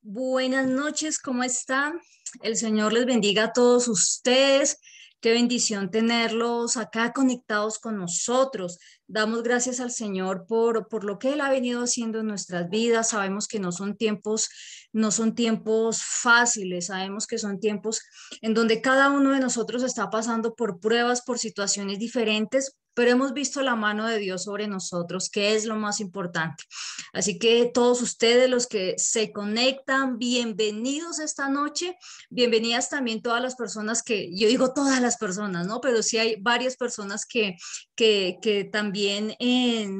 Buenas noches, ¿cómo están? El Señor les bendiga a todos ustedes. Qué bendición tenerlos acá conectados con nosotros. Damos gracias al Señor por lo que Él ha venido haciendo en nuestras vidas. Sabemos que no son tiempos fáciles. Sabemos que son tiempos en donde cada uno de nosotros está pasando por pruebas, por situaciones diferentes, pero hemos visto la mano de Dios sobre nosotros, que es lo más importante. Así que todos ustedes, los que se conectan, bienvenidos esta noche, bienvenidas también todas las personas yo digo todas las personas, ¿no? Pero sí hay varias personas que también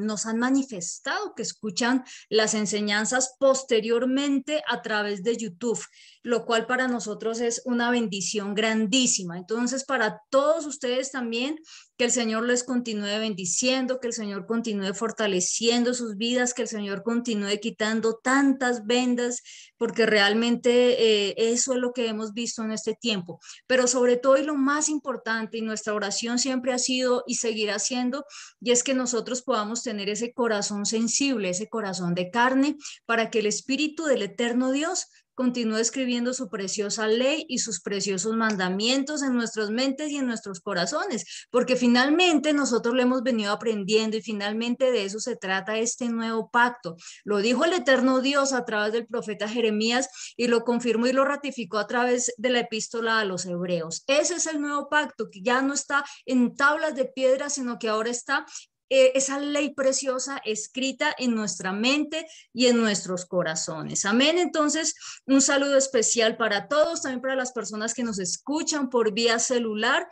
nos han manifestado que escuchan las enseñanzas posteriormente a través de YouTube, lo cual para nosotros es una bendición grandísima. Entonces, para todos ustedes también, que el Señor les continúe bendiciendo, que el Señor continúe fortaleciendo sus vidas, que el Señor continúe quitando tantas vendas, porque realmente eso es lo que hemos visto en este tiempo. Pero sobre todo y lo más importante, y nuestra oración siempre ha sido y seguirá siendo, y es que nosotros podamos tener ese corazón sensible, ese corazón de carne, para que el Espíritu del eterno Dios continúe escribiendo su preciosa ley y sus preciosos mandamientos en nuestras mentes y en nuestros corazones, porque finalmente nosotros lo hemos venido aprendiendo y finalmente de eso se trata este nuevo pacto. Lo dijo el eterno Dios a través del profeta Jeremías y lo confirmó y lo ratificó a través de la epístola a los hebreos. Ese es el nuevo pacto que ya no está en tablas de piedra, sino que ahora está esa ley preciosa escrita en nuestra mente y en nuestros corazones. Amén. Entonces, un saludo especial para todos, también para las personas que nos escuchan por vía celular.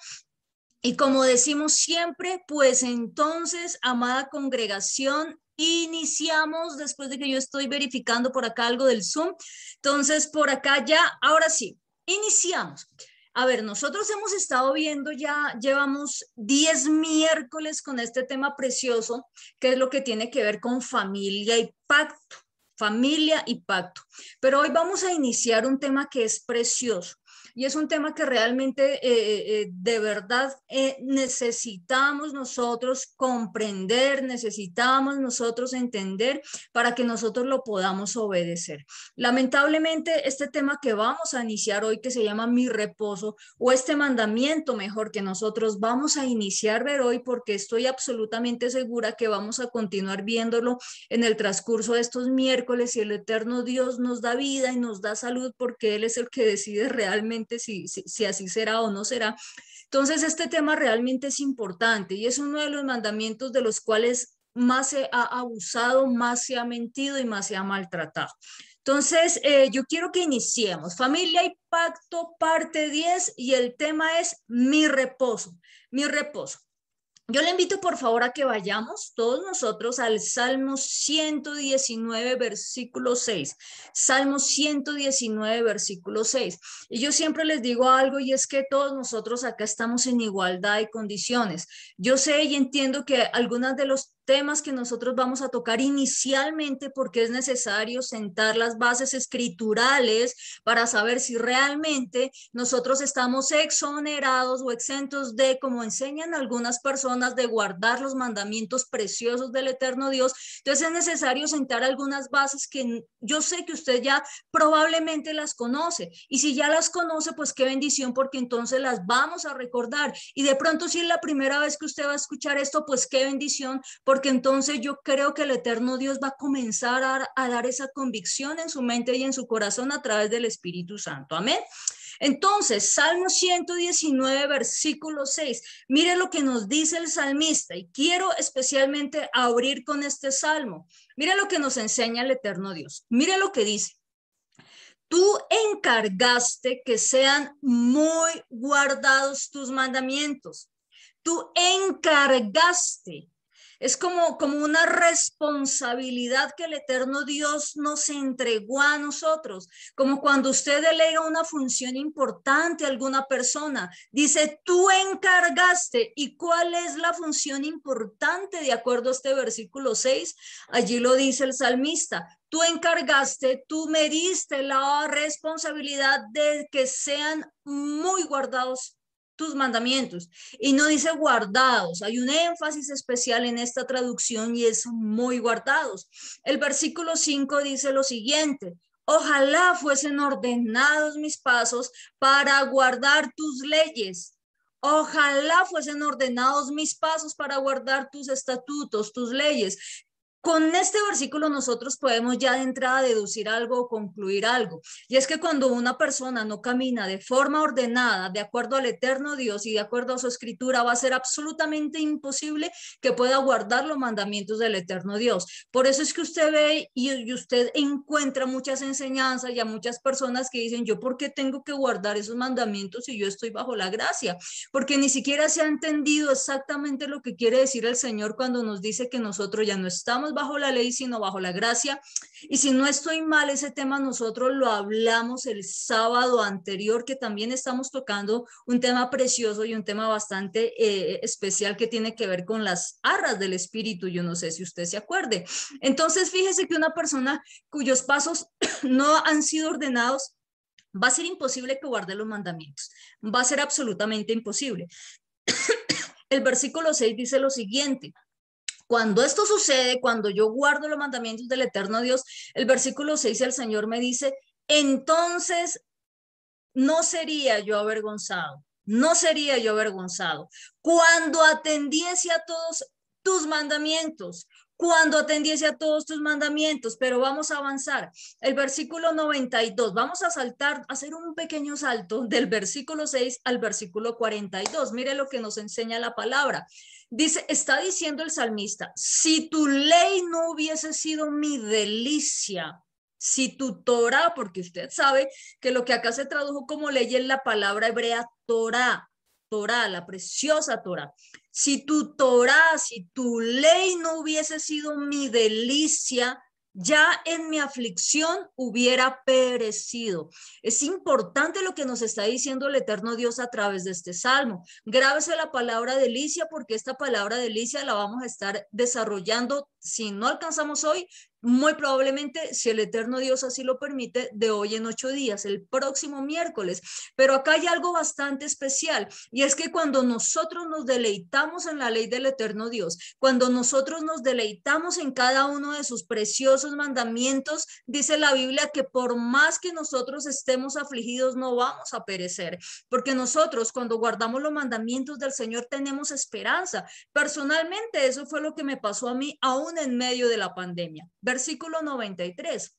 Y como decimos siempre, pues entonces, amada congregación, iniciamos después de que yo estoy verificando por acá algo del Zoom. Entonces, por acá ya, ahora sí, iniciamos. A ver, nosotros hemos estado viendo ya, llevamos 10 miércoles con este tema precioso, que es lo que tiene que ver con familia y pacto, familia y pacto. Pero hoy vamos a iniciar un tema que es precioso. Y es un tema que realmente de verdad necesitamos nosotros comprender, necesitamos nosotros entender para que nosotros lo podamos obedecer. Lamentablemente, este tema que vamos a iniciar hoy, que se llama mi reposo, o este mandamiento mejor que nosotros vamos a iniciar ver hoy, porque estoy absolutamente segura que vamos a continuar viéndolo en el transcurso de estos miércoles, y el eterno Dios nos da vida y nos da salud, porque Él es el que decide realmente si así será o no será. Entonces, este tema realmente es importante y es uno de los mandamientos de los cuales más se ha abusado, más se ha mentido y más se ha maltratado. Entonces, yo quiero que iniciemos. Familia y pacto, parte 10, y el tema es mi reposo, mi reposo. Yo le invito por favor a que vayamos todos nosotros al Salmo 119, versículo 6. Salmo 119, versículo 6. Y yo siempre les digo algo, y es que todos nosotros acá estamos en igualdad de condiciones. Yo sé y entiendo que algunos de los temas que nosotros vamos a tocar inicialmente, porque es necesario sentar las bases escriturales para saber si realmente nosotros estamos exonerados o exentos de, como enseñan algunas personas, de guardar los mandamientos preciosos del eterno Dios. Entonces es necesario sentar algunas bases que yo sé que usted ya probablemente las conoce, y si ya las conoce, pues qué bendición, porque entonces las vamos a recordar, y de pronto si es la primera vez que usted va a escuchar esto, pues qué bendición, porque entonces yo creo que el eterno Dios va a comenzar a dar esa convicción en su mente y en su corazón a través del Espíritu Santo. Amén. Entonces, Salmo 119, versículo 6. Mire lo que nos dice el salmista, y quiero especialmente abrir con este salmo. Mire lo que nos enseña el eterno Dios. Mire lo que dice. Tú encargaste que sean muy guardados tus mandamientos. Tú encargaste. Es como una responsabilidad que el eterno Dios nos entregó a nosotros, como cuando usted delega una función importante a alguna persona, dice, tú encargaste. ¿Y cuál es la función importante de acuerdo a este versículo 6? Allí lo dice el salmista. Tú encargaste, tú me diste la responsabilidad de que sean muy guardados tus mandamientos. Y no dice guardados, hay un énfasis especial en esta traducción y es muy guardados. El versículo 5 dice lo siguiente: Ojalá fuesen ordenados mis pasos para guardar tus leyes. Ojalá fuesen ordenados mis pasos para guardar tus estatutos, tus leyes. Con este versículo nosotros podemos ya de entrada deducir algo o concluir algo. Y es que cuando una persona no camina de forma ordenada, de acuerdo al eterno Dios y de acuerdo a su escritura, va a ser absolutamente imposible que pueda guardar los mandamientos del eterno Dios. Por eso es que usted ve y usted encuentra muchas enseñanzas y a muchas personas que dicen, yo ¿por qué tengo que guardar esos mandamientos si yo estoy bajo la gracia? Porque ni siquiera se ha entendido exactamente lo que quiere decir el Señor cuando nos dice que nosotros ya no estamos bajo la ley, sino bajo la gracia. Y si no estoy mal, ese tema nosotros lo hablamos el sábado anterior, que también estamos tocando un tema precioso y un tema bastante especial que tiene que ver con las arras del espíritu. Yo no sé si usted se acuerde. Entonces, fíjese que una persona cuyos pasos no han sido ordenados, va a ser imposible que guarde los mandamientos. Va a ser absolutamente imposible. El versículo 6 dice lo siguiente: cuando esto sucede, cuando yo guardo los mandamientos del eterno Dios, el versículo 6, el Señor me dice, entonces no sería yo avergonzado, no sería yo avergonzado cuando atendiese a todos tus mandamientos, cuando atendiese a todos tus mandamientos, pero vamos a avanzar. El versículo 92, vamos a saltar, a hacer un pequeño salto del versículo 6 al versículo 42. Mire lo que nos enseña la palabra. Dice, está diciendo el salmista, si tu ley no hubiese sido mi delicia, si tu Torah, porque usted sabe que lo que acá se tradujo como ley es la palabra hebrea Torah, Torah, la preciosa Torah. Si tu Torah, si tu ley no hubiese sido mi delicia, ya en mi aflicción hubiera perecido. Es importante lo que nos está diciendo el eterno Dios a través de este salmo. Grábese la palabra delicia, porque esta palabra delicia la vamos a estar desarrollando, si no alcanzamos hoy, muy probablemente, si el eterno Dios así lo permite, de hoy en 8 días, el próximo miércoles. Pero acá hay algo bastante especial, y es que cuando nosotros nos deleitamos en la ley del eterno Dios, cuando nosotros nos deleitamos en cada uno de sus preciosos mandamientos, dice la Biblia que por más que nosotros estemos afligidos, no vamos a perecer, porque nosotros cuando guardamos los mandamientos del Señor tenemos esperanza. Personalmente, eso fue lo que me pasó a mí aún en medio de la pandemia. Versículo 93.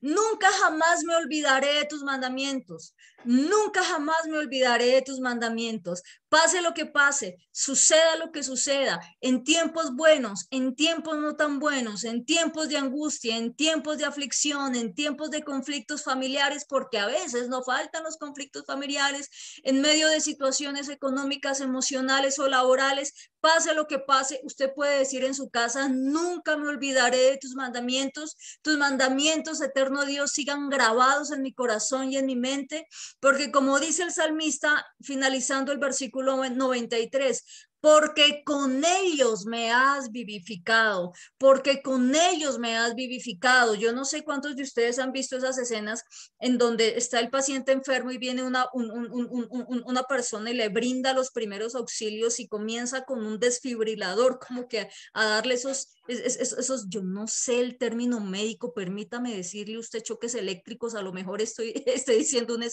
Nunca jamás me olvidaré de tus mandamientos. Nunca jamás me olvidaré de tus mandamientos. Pase lo que pase, suceda lo que suceda, en tiempos buenos, en tiempos no tan buenos, en tiempos de angustia, en tiempos de aflicción, en tiempos de conflictos familiares, porque a veces no faltan los conflictos familiares, en medio de situaciones económicas, emocionales o laborales. Pase lo que pase, usted puede decir en su casa, nunca me olvidaré de tus mandamientos, eterno Dios, sigan grabados en mi corazón y en mi mente, porque como dice el salmista, finalizando el versículo 93, porque con ellos me has vivificado, porque con ellos me has vivificado. Yo no sé cuántos de ustedes han visto esas escenas en donde está el paciente enfermo y viene una persona y le brinda los primeros auxilios y comienza con un desfibrilador, como que a darle esos, yo no sé el término médico, permítame decirle usted, choques eléctricos, a lo mejor estoy diciendo un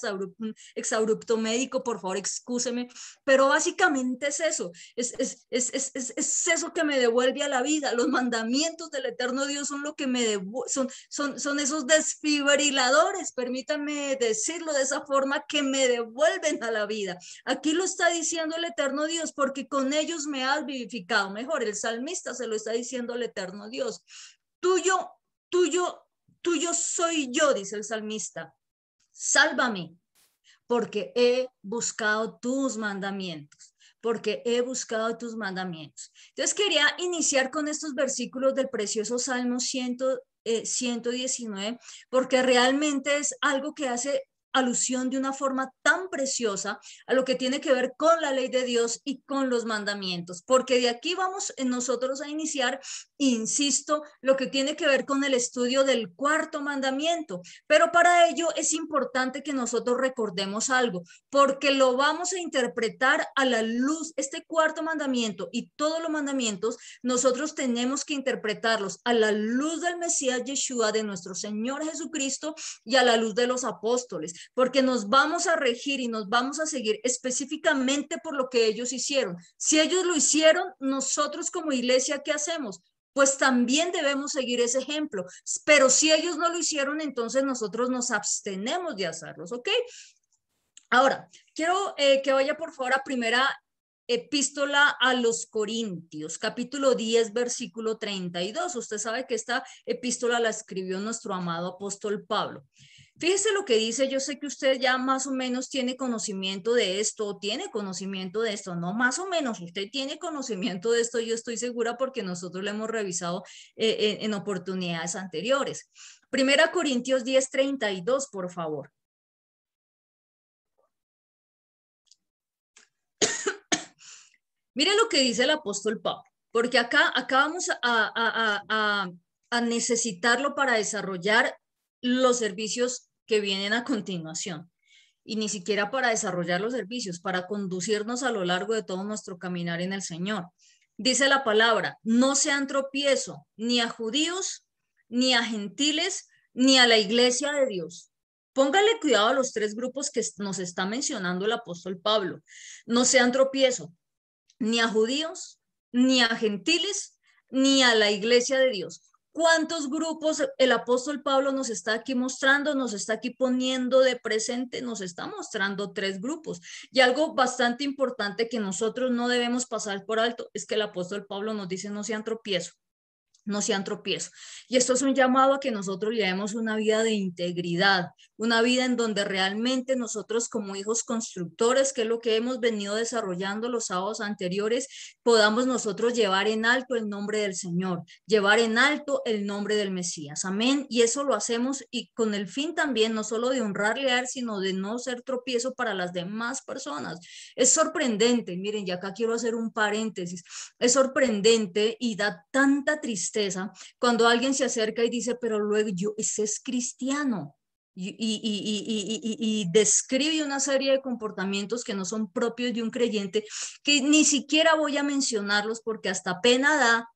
exabrupto médico, por favor, excúseme, pero básicamente es eso. Es eso que me devuelve a la vida. Los mandamientos del eterno Dios son lo que me son esos desfibriladores, permítanme decirlo de esa forma, que me devuelven a la vida. Aquí lo está diciendo el eterno Dios, porque con ellos me has vivificado. Mejor, el salmista se lo está diciendo el eterno Dios. Tuyo, tuyo, tuyo soy yo, dice el salmista. Sálvame, porque he buscado tus mandamientos, porque he buscado tus mandamientos. Entonces quería iniciar con estos versículos del precioso Salmo 119, porque realmente es algo que hace alusión de una forma tan preciosa a lo que tiene que ver con la ley de Dios y con los mandamientos, porque de aquí vamos nosotros a iniciar, insisto, lo que tiene que ver con el estudio del cuarto mandamiento. Pero para ello es importante que nosotros recordemos algo, porque lo vamos a interpretar a la luz, este cuarto mandamiento y todos los mandamientos, nosotros tenemos que interpretarlos a la luz del Mesías Yeshua, de nuestro Señor Jesucristo, y a la luz de los apóstoles, porque nos vamos a regir y nos vamos a seguir específicamente por lo que ellos hicieron. Si ellos lo hicieron, nosotros como iglesia, ¿qué hacemos? Pues también debemos seguir ese ejemplo, pero si ellos no lo hicieron, entonces nosotros nos abstenemos de hacerlos, ¿ok? Ahora, quiero que vaya por favor a primera epístola a los Corintios, capítulo 10, versículo 32. Usted sabe que esta epístola la escribió nuestro amado apóstol Pablo. Fíjese lo que dice. Yo sé que usted ya más o menos tiene conocimiento de esto, no más o menos, usted tiene conocimiento de esto, yo estoy segura, porque nosotros lo hemos revisado en oportunidades anteriores. Primera Corintios 10, 32, por favor. Miren lo que dice el apóstol Pablo, porque acá vamos a necesitarlo para desarrollar los servicios que vienen a continuación. Y ni siquiera para desarrollar los servicios, para conducirnos a lo largo de todo nuestro caminar en el Señor. Dice la palabra: no sean tropiezo ni a judíos, ni a gentiles, ni a la iglesia de Dios. Póngale cuidado a los tres grupos que nos está mencionando el apóstol Pablo. No sean tropiezo ni a judíos, ni a gentiles, ni a la iglesia de Dios. ¿Cuántos grupos el apóstol Pablo nos está aquí mostrando, nos está aquí poniendo de presente? Nos está mostrando tres grupos. Y algo bastante importante que nosotros no debemos pasar por alto es que el apóstol Pablo nos dice: no sean tropiezo. No sean tropiezo. Y esto es un llamado a que nosotros llevemos una vida de integridad, una vida en donde realmente nosotros, como hijos constructores, que es lo que hemos venido desarrollando los sábados anteriores, podamos nosotros llevar en alto el nombre del Señor, llevar en alto el nombre del Mesías. Amén. Y eso lo hacemos y con el fin también no solo de honrarle a él, sino de no ser tropiezo para las demás personas. Es sorprendente, miren, y acá quiero hacer un paréntesis, es sorprendente y da tanta tristeza cuando alguien se acerca y dice: pero luego ese es cristiano, y describe una serie de comportamientos que no son propios de un creyente, que ni siquiera voy a mencionarlos porque hasta pena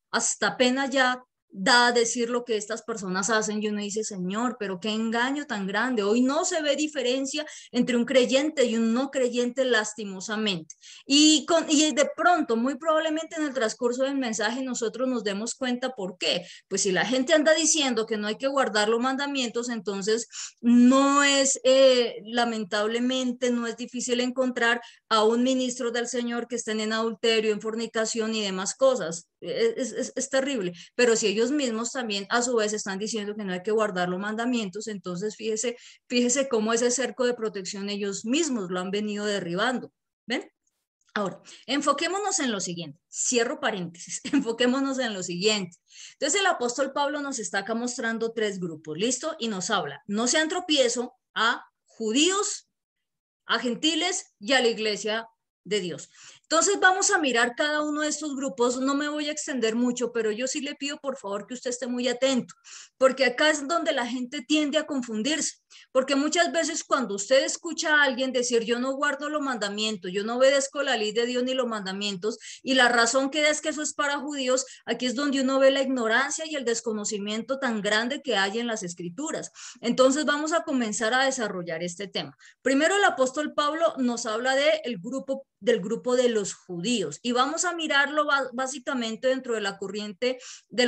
ya da decir lo que estas personas hacen. Y uno dice: Señor, pero qué engaño tan grande. Hoy no se ve diferencia entre un creyente y un no creyente, lastimosamente. Y de pronto, muy probablemente en el transcurso del mensaje, nosotros nos demos cuenta por qué. Pues si la gente anda diciendo que no hay que guardar los mandamientos, entonces no es, lamentablemente, no es difícil encontrar a un ministro del Señor que estén en adulterio, en fornicación y demás cosas. Es terrible. Pero si ellos mismos también a su vez están diciendo que no hay que guardar los mandamientos, entonces fíjese cómo ese cerco de protección ellos mismos lo han venido derribando. ¿Ven? Ahora, enfoquémonos en lo siguiente. Cierro paréntesis. Enfoquémonos en lo siguiente. Entonces el apóstol Pablo nos está acá mostrando tres grupos, ¿listo? Y nos habla: no sean tropiezo a judíos, a gentiles y a la iglesia de Dios. Entonces vamos a mirar cada uno de estos grupos. No me voy a extender mucho, pero yo sí le pido por favor que usted esté muy atento, porque acá es donde la gente tiende a confundirse, porque muchas veces cuando usted escucha a alguien decir: yo no guardo los mandamientos, yo no obedezco la ley de Dios ni los mandamientos, y la razón que da es que eso es para judíos, aquí es donde uno ve la ignorancia y el desconocimiento tan grande que hay en las escrituras. Entonces vamos a comenzar a desarrollar este tema. Primero, el apóstol Pablo nos habla del grupo de los judíos, y vamos a mirarlo básicamente dentro de la corriente de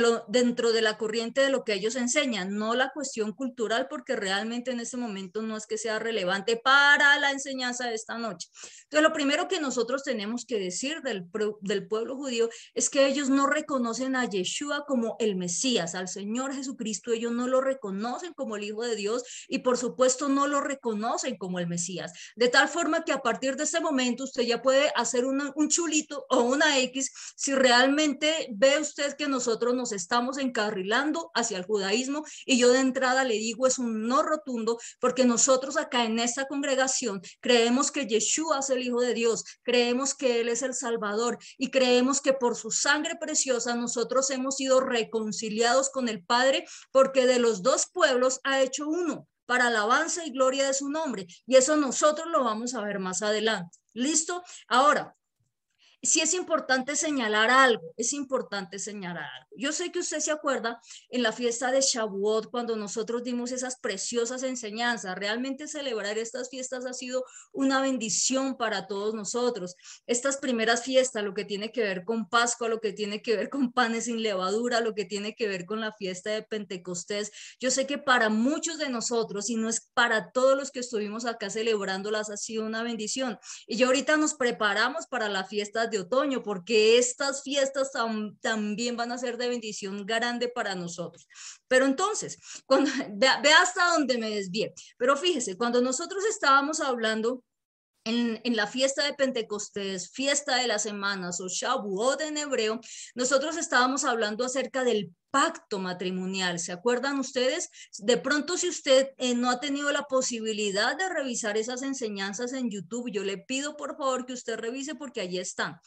lo que ellos enseñan, no la cuestión cultural, porque realmente en este momento no es que sea relevante para la enseñanza de esta noche. Entonces, lo primero que nosotros tenemos que decir del pueblo judío es que ellos no reconocen a Yeshua como el Mesías, al Señor Jesucristo. Ellos no lo reconocen como el Hijo de Dios, y por supuesto no lo reconocen como el Mesías, de tal forma que a partir de este momento usted ya puede hacer un chulito o una X si realmente ve usted que nosotros nos estamos encarrilando hacia el judaísmo, y yo de entrada le digo es un no rotundo, porque nosotros acá en esta congregación creemos que Yeshua es el Hijo de Dios, creemos que Él es el Salvador y creemos que por su sangre preciosa nosotros hemos sido reconciliados con el Padre, porque de los dos pueblos ha hecho uno para alabanza y gloria de su nombre, y eso nosotros lo vamos a ver más adelante. ¿Listo? Ahora, sí es importante señalar algo, es importante señalar algo. Yo sé que usted se acuerda en la fiesta de Shavuot, cuando nosotros dimos esas preciosas enseñanzas. Realmente celebrar estas fiestas ha sido una bendición para todos nosotros. Estas primeras fiestas, lo que tiene que ver con Pascua, lo que tiene que ver con panes sin levadura, lo que tiene que ver con la fiesta de Pentecostés, yo sé que para muchos de nosotros, y no es para todos los que estuvimos acá celebrándolas, ha sido una bendición. Y yo ahorita nos preparamos para la fiesta de otoño, porque estas fiestas también van a ser de bendición grande para nosotros. Pero entonces, cuando, ve hasta donde me desvié. Pero fíjese, cuando nosotros estábamos hablando en la fiesta de Pentecostés, fiesta de las semanas o Shavuot en hebreo, nosotros estábamos hablando acerca del pacto matrimonial. ¿Se acuerdan ustedes? De pronto, si usted no ha tenido la posibilidad de revisar esas enseñanzas en YouTube, yo le pido por favor que usted revise, porque allí está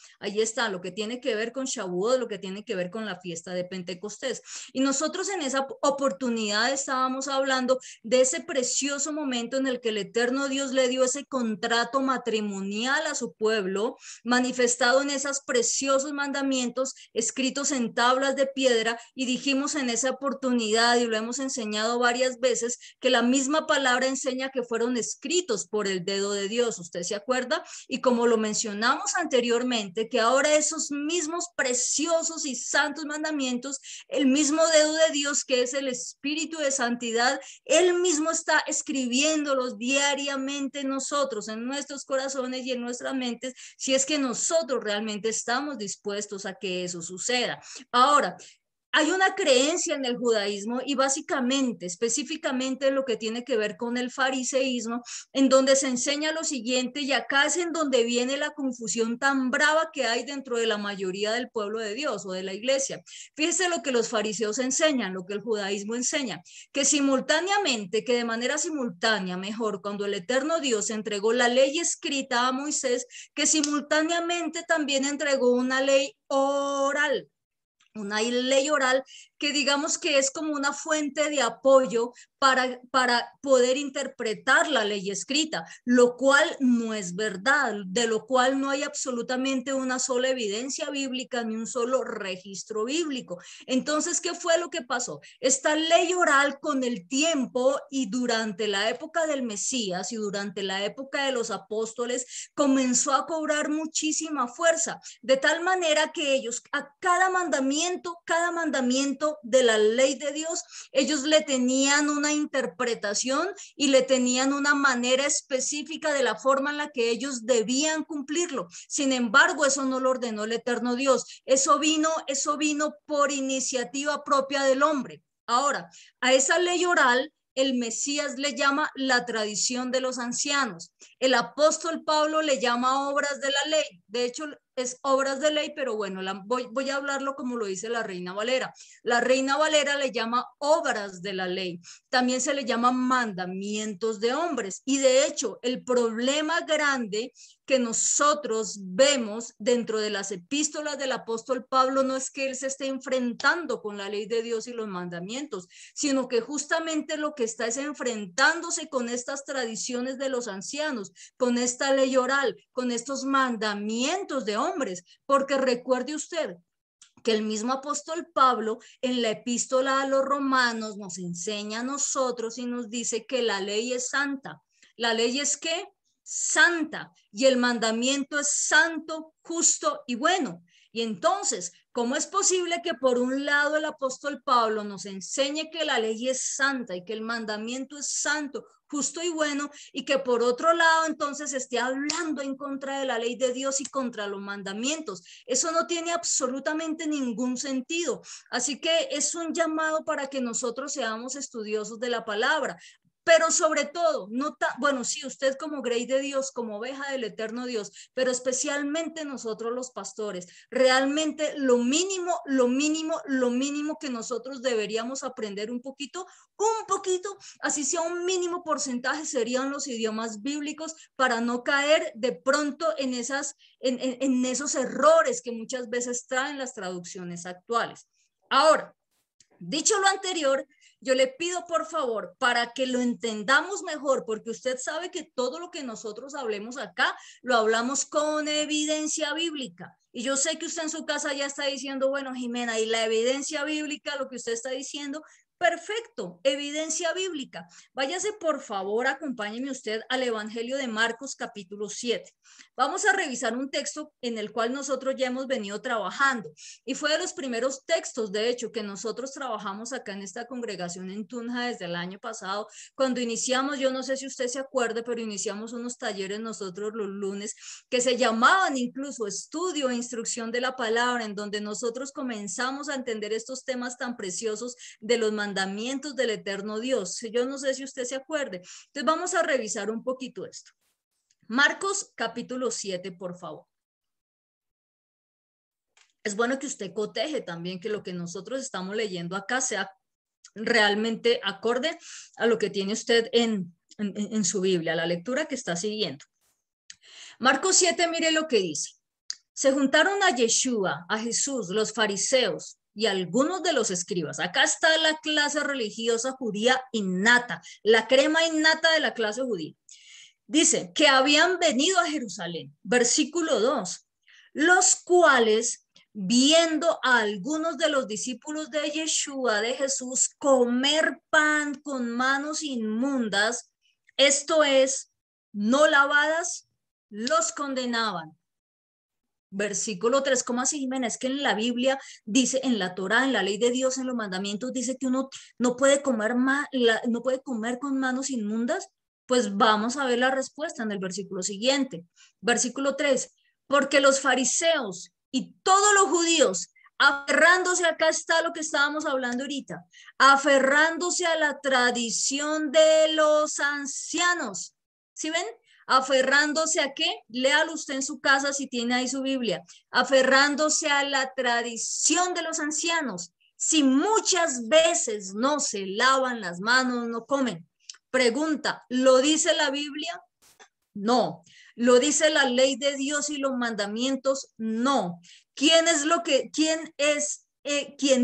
lo que tiene que ver con Shavuot, lo que tiene que ver con la fiesta de Pentecostés. Y nosotros en esa oportunidad estábamos hablando de ese precioso momento en el que el eterno Dios le dio ese contrato matrimonial a su pueblo, manifestado en esos preciosos mandamientos escritos en tablas de piedra. Y dijimos en esa oportunidad, y lo hemos enseñado varias veces, que la misma palabra enseña que fueron escritos por el dedo de Dios. ¿Usted se acuerda? Y como lo mencionamos anteriormente, que ahora esos mismos preciosos y santos mandamientos, el mismo dedo de Dios, que es el Espíritu de Santidad, Él mismo está escribiéndolos diariamente en nosotros, en nuestros corazones y en nuestras mentes, si es que nosotros realmente estamos dispuestos a que eso suceda. Ahora, hay una creencia en el judaísmo, y básicamente, específicamente lo que tiene que ver con el fariseísmo, en donde se enseña lo siguiente, y acá es en donde viene la confusión tan brava que hay dentro de la mayoría del pueblo de Dios o de la iglesia. Fíjese lo que los fariseos enseñan, lo que el judaísmo enseña, que simultáneamente, que de manera simultánea, mejor, cuando el eterno Dios entregó la ley escrita a Moisés, que simultáneamente también entregó una ley oral, una ley oral, que digamos que es como una fuente de apoyo para poder interpretar la ley escrita, lo cual no es verdad, de lo cual no hay absolutamente una sola evidencia bíblica ni un solo registro bíblico. Entonces, ¿qué fue lo que pasó? Esta ley oral, con el tiempo y durante la época del Mesías y durante la época de los apóstoles, comenzó a cobrar muchísima fuerza, de tal manera que ellos a cada mandamiento de la ley de Dios, ellos le tenían una interpretación y le tenían una manera específica de la forma en la que ellos debían cumplirlo. Sin embargo, eso no lo ordenó el eterno Dios. Eso vino por iniciativa propia del hombre. Ahora, a esa ley oral, el Mesías le llama la tradición de los ancianos. El apóstol Pablo le llama obras de la ley. De hecho, es obras de ley, pero bueno, voy a hablarlo como lo dice la Reina Valera. La Reina Valera le llama obras de la ley. También se le llama mandamientos de hombres. Y de hecho, el problema grande que nosotros vemos dentro de las epístolas del apóstol Pablo no es que él se esté enfrentando con la ley de Dios y los mandamientos, sino que justamente lo que está es enfrentándose con estas tradiciones de los ancianos, con esta ley oral, con estos mandamientos de hombres, porque recuerde usted que el mismo apóstol Pablo en la epístola a los romanos nos enseña a nosotros y nos dice que la ley es santa. ¿La ley es qué? Santa. Y el mandamiento es santo, justo y bueno. Y entonces, ¿cómo es posible que por un lado el apóstol Pablo nos enseñe que la ley es santa y que el mandamiento es santo, justo y bueno, y que por otro lado entonces esté hablando en contra de la ley de Dios y contra los mandamientos? Eso no tiene absolutamente ningún sentido. Así que es un llamado para que nosotros seamos estudiosos de la palabra. pero sobre todo, bueno, sí, usted como grey de Dios, como oveja del eterno Dios, pero especialmente nosotros los pastores, realmente lo mínimo, lo mínimo, lo mínimo que nosotros deberíamos aprender un poquito, así sea un mínimo porcentaje, serían los idiomas bíblicos para no caer de pronto en esos errores que muchas veces traen las traducciones actuales. Ahora, dicho lo anterior, yo le pido por favor, para que lo entendamos mejor, porque usted sabe que todo lo que nosotros hablemos acá, lo hablamos con evidencia bíblica. Y yo sé que usted en su casa ya está diciendo, bueno, Jimena, y la evidencia bíblica, lo que usted está diciendo, perfecto, evidencia bíblica. Váyase por favor, acompáñeme usted al Evangelio de Marcos capítulo 7. Vamos a revisar un texto en el cual nosotros ya hemos venido trabajando y fue de los primeros textos, de hecho, que nosotros trabajamos acá en esta congregación en Tunja desde el año pasado, cuando iniciamos, yo no sé si usted se acuerde, pero iniciamos unos talleres nosotros los lunes que se llamaban incluso estudio e instrucción de la palabra, en donde nosotros comenzamos a entender estos temas tan preciosos de los mandamientos del eterno Dios. Yo no sé si usted se acuerde. Entonces vamos a revisar un poquito esto. Marcos capítulo 7, por favor. Es bueno que usted coteje también que lo que nosotros estamos leyendo acá sea realmente acorde a lo que tiene usted en su Biblia, la lectura que está siguiendo. Marcos 7, mire lo que dice. Se juntaron a Yeshua, a Jesús, los fariseos y algunos de los escribas. Acá está la clase religiosa judía innata, la crema innata de la clase judía. Dice que habían venido a Jerusalén, versículo 2, los cuales, viendo a algunos de los discípulos de Yeshua, de Jesús, comer pan con manos inmundas, esto es, no lavadas, los condenaban. Versículo 3, ¿cómo así, Jimena? Es que en la Biblia dice, en la Torá, en la ley de Dios, en los mandamientos, dice que uno no puede comer con manos inmundas. Pues vamos a ver la respuesta en el versículo siguiente. Versículo 3, porque los fariseos y todos los judíos, aferrándose, acá está lo que estábamos hablando ahorita, aferrándose a la tradición de los ancianos. ¿Sí ven? Aferrándose a qué, léalo usted en su casa si tiene ahí su Biblia, aferrándose a la tradición de los ancianos. Si muchas veces no se lavan las manos, no comen. Pregunta, ¿lo dice la Biblia? No. ¿Lo dice la ley de Dios y los mandamientos? No. ¿Quién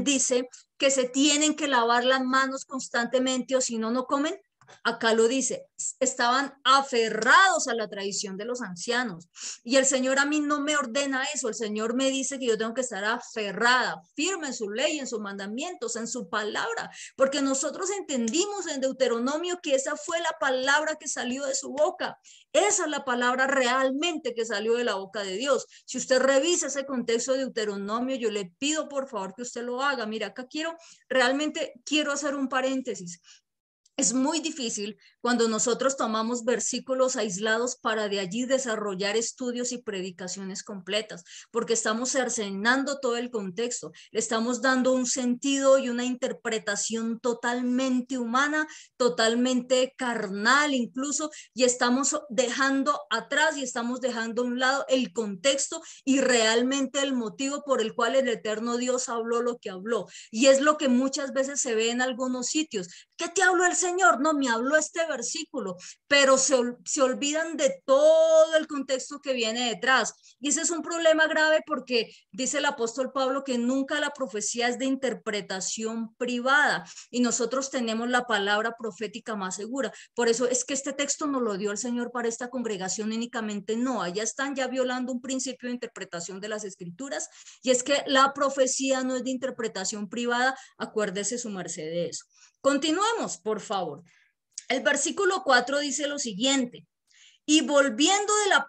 dice que se tienen que lavar las manos constantemente o si no, no comen? Acá lo dice, estaban aferrados a la tradición de los ancianos. Y el Señor a mí no me ordena eso, el Señor me dice que yo tengo que estar aferrada, firme en su ley, en sus mandamientos, en su palabra, porque nosotros entendimos en Deuteronomio que esa fue la palabra que salió de su boca. Esa es la palabra realmente que salió de la boca de Dios. Si usted revisa ese contexto de Deuteronomio, yo le pido por favor que usted lo haga. Mira, acá realmente quiero hacer un paréntesis. Es muy difícil cuando nosotros tomamos versículos aislados para de allí desarrollar estudios y predicaciones completas, porque estamos cercenando todo el contexto, le estamos dando un sentido y una interpretación totalmente humana, totalmente carnal incluso, y estamos dejando atrás y estamos dejando a un lado el contexto y realmente el motivo por el cual el eterno Dios habló lo que habló. Y es lo que muchas veces se ve en algunos sitios. ¿Qué te habló el Señor? No, me habló este versículo, pero se olvidan de todo el contexto que viene detrás. Y ese es un problema grave porque dice el apóstol Pablo que nunca la profecía es de interpretación privada y nosotros tenemos la palabra profética más segura. Por eso es que este texto nos lo dio el Señor para esta congregación únicamente. No, allá están ya violando un principio de interpretación de las escrituras y es que la profecía no es de interpretación privada. Acuérdese su merced de eso. Continuemos, por favor. El versículo 4 dice lo siguiente: y volviendo de la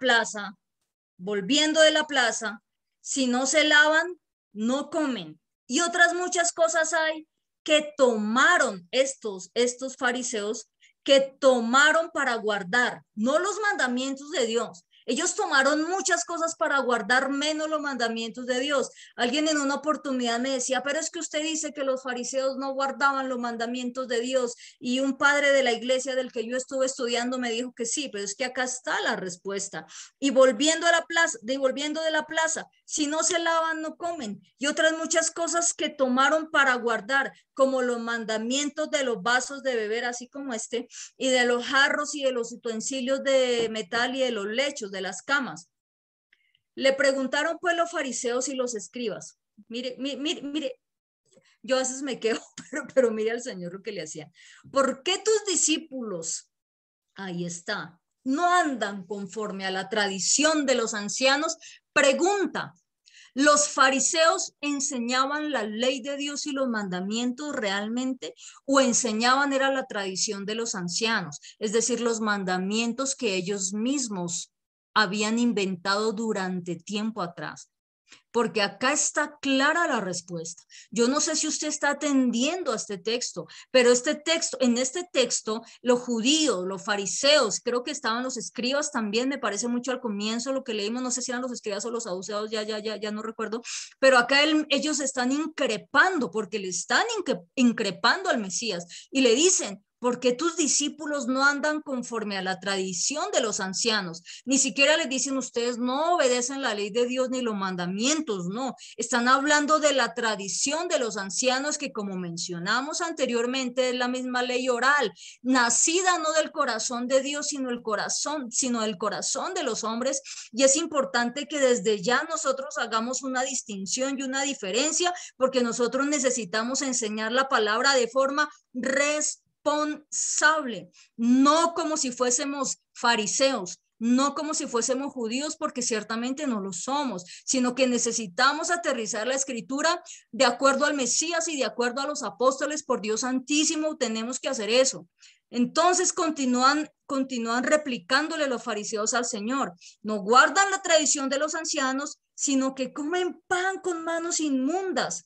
plaza, si no se lavan, no comen. Y otras muchas cosas hay que tomaron estos fariseos, que tomaron para guardar, no los mandamientos de Dios, Ellos tomaron muchas cosas para guardar menos los mandamientos de Dios. Alguien en una oportunidad me decía, pero es que usted dice que los fariseos no guardaban los mandamientos de Dios. Y un padre de la iglesia del que yo estuve estudiando me dijo que sí, pero es que acá está la respuesta. Y volviendo a la plaza, volviendo de la plaza, si no se lavan, no comen. Y otras muchas cosas que tomaron para guardar, como los mandamientos de los vasos de beber, así como este, y de los jarros y de los utensilios de metal y de los lechos, de las camas. Le preguntaron pues los fariseos y los escribas. Mire, mire, yo a veces me quedo, pero mire al Señor lo que le hacían. ¿Por qué tus discípulos, ahí está, no andan conforme a la tradición de los ancianos? Pregunta. ¿Los fariseos enseñaban la ley de Dios y los mandamientos realmente o enseñaban era la tradición de los ancianos? Es decir, los mandamientos que ellos mismos habían inventado durante tiempo atrás. Porque acá está clara la respuesta. Yo no sé si usted está atendiendo a este texto, pero en este texto, los judíos, los fariseos, creo que estaban los escribas también, me parece mucho al comienzo lo que leímos, no sé si eran los escribas o los saduceos, ya no recuerdo, pero acá ellos están increpando, porque le están increpando al Mesías y le dicen, ¿por qué tus discípulos no andan conforme a la tradición de los ancianos? Ni siquiera les dicen ustedes no obedecen la ley de Dios ni los mandamientos, no. Están hablando de la tradición de los ancianos que, como mencionamos anteriormente, es la misma ley oral, nacida no del corazón de Dios, sino del corazón de los hombres. Y es importante que desde ya nosotros hagamos una distinción y una diferencia, porque nosotros necesitamos enseñar la palabra de forma responsable, no como si fuésemos fariseos, no como si fuésemos judíos, porque ciertamente no lo somos, sino que necesitamos aterrizar la escritura de acuerdo al Mesías y de acuerdo a los apóstoles. Por Dios santísimo, tenemos que hacer eso. Entonces continúan replicándole los fariseos al Señor. No guardan la tradición de los ancianos, sino que comen pan con manos inmundas.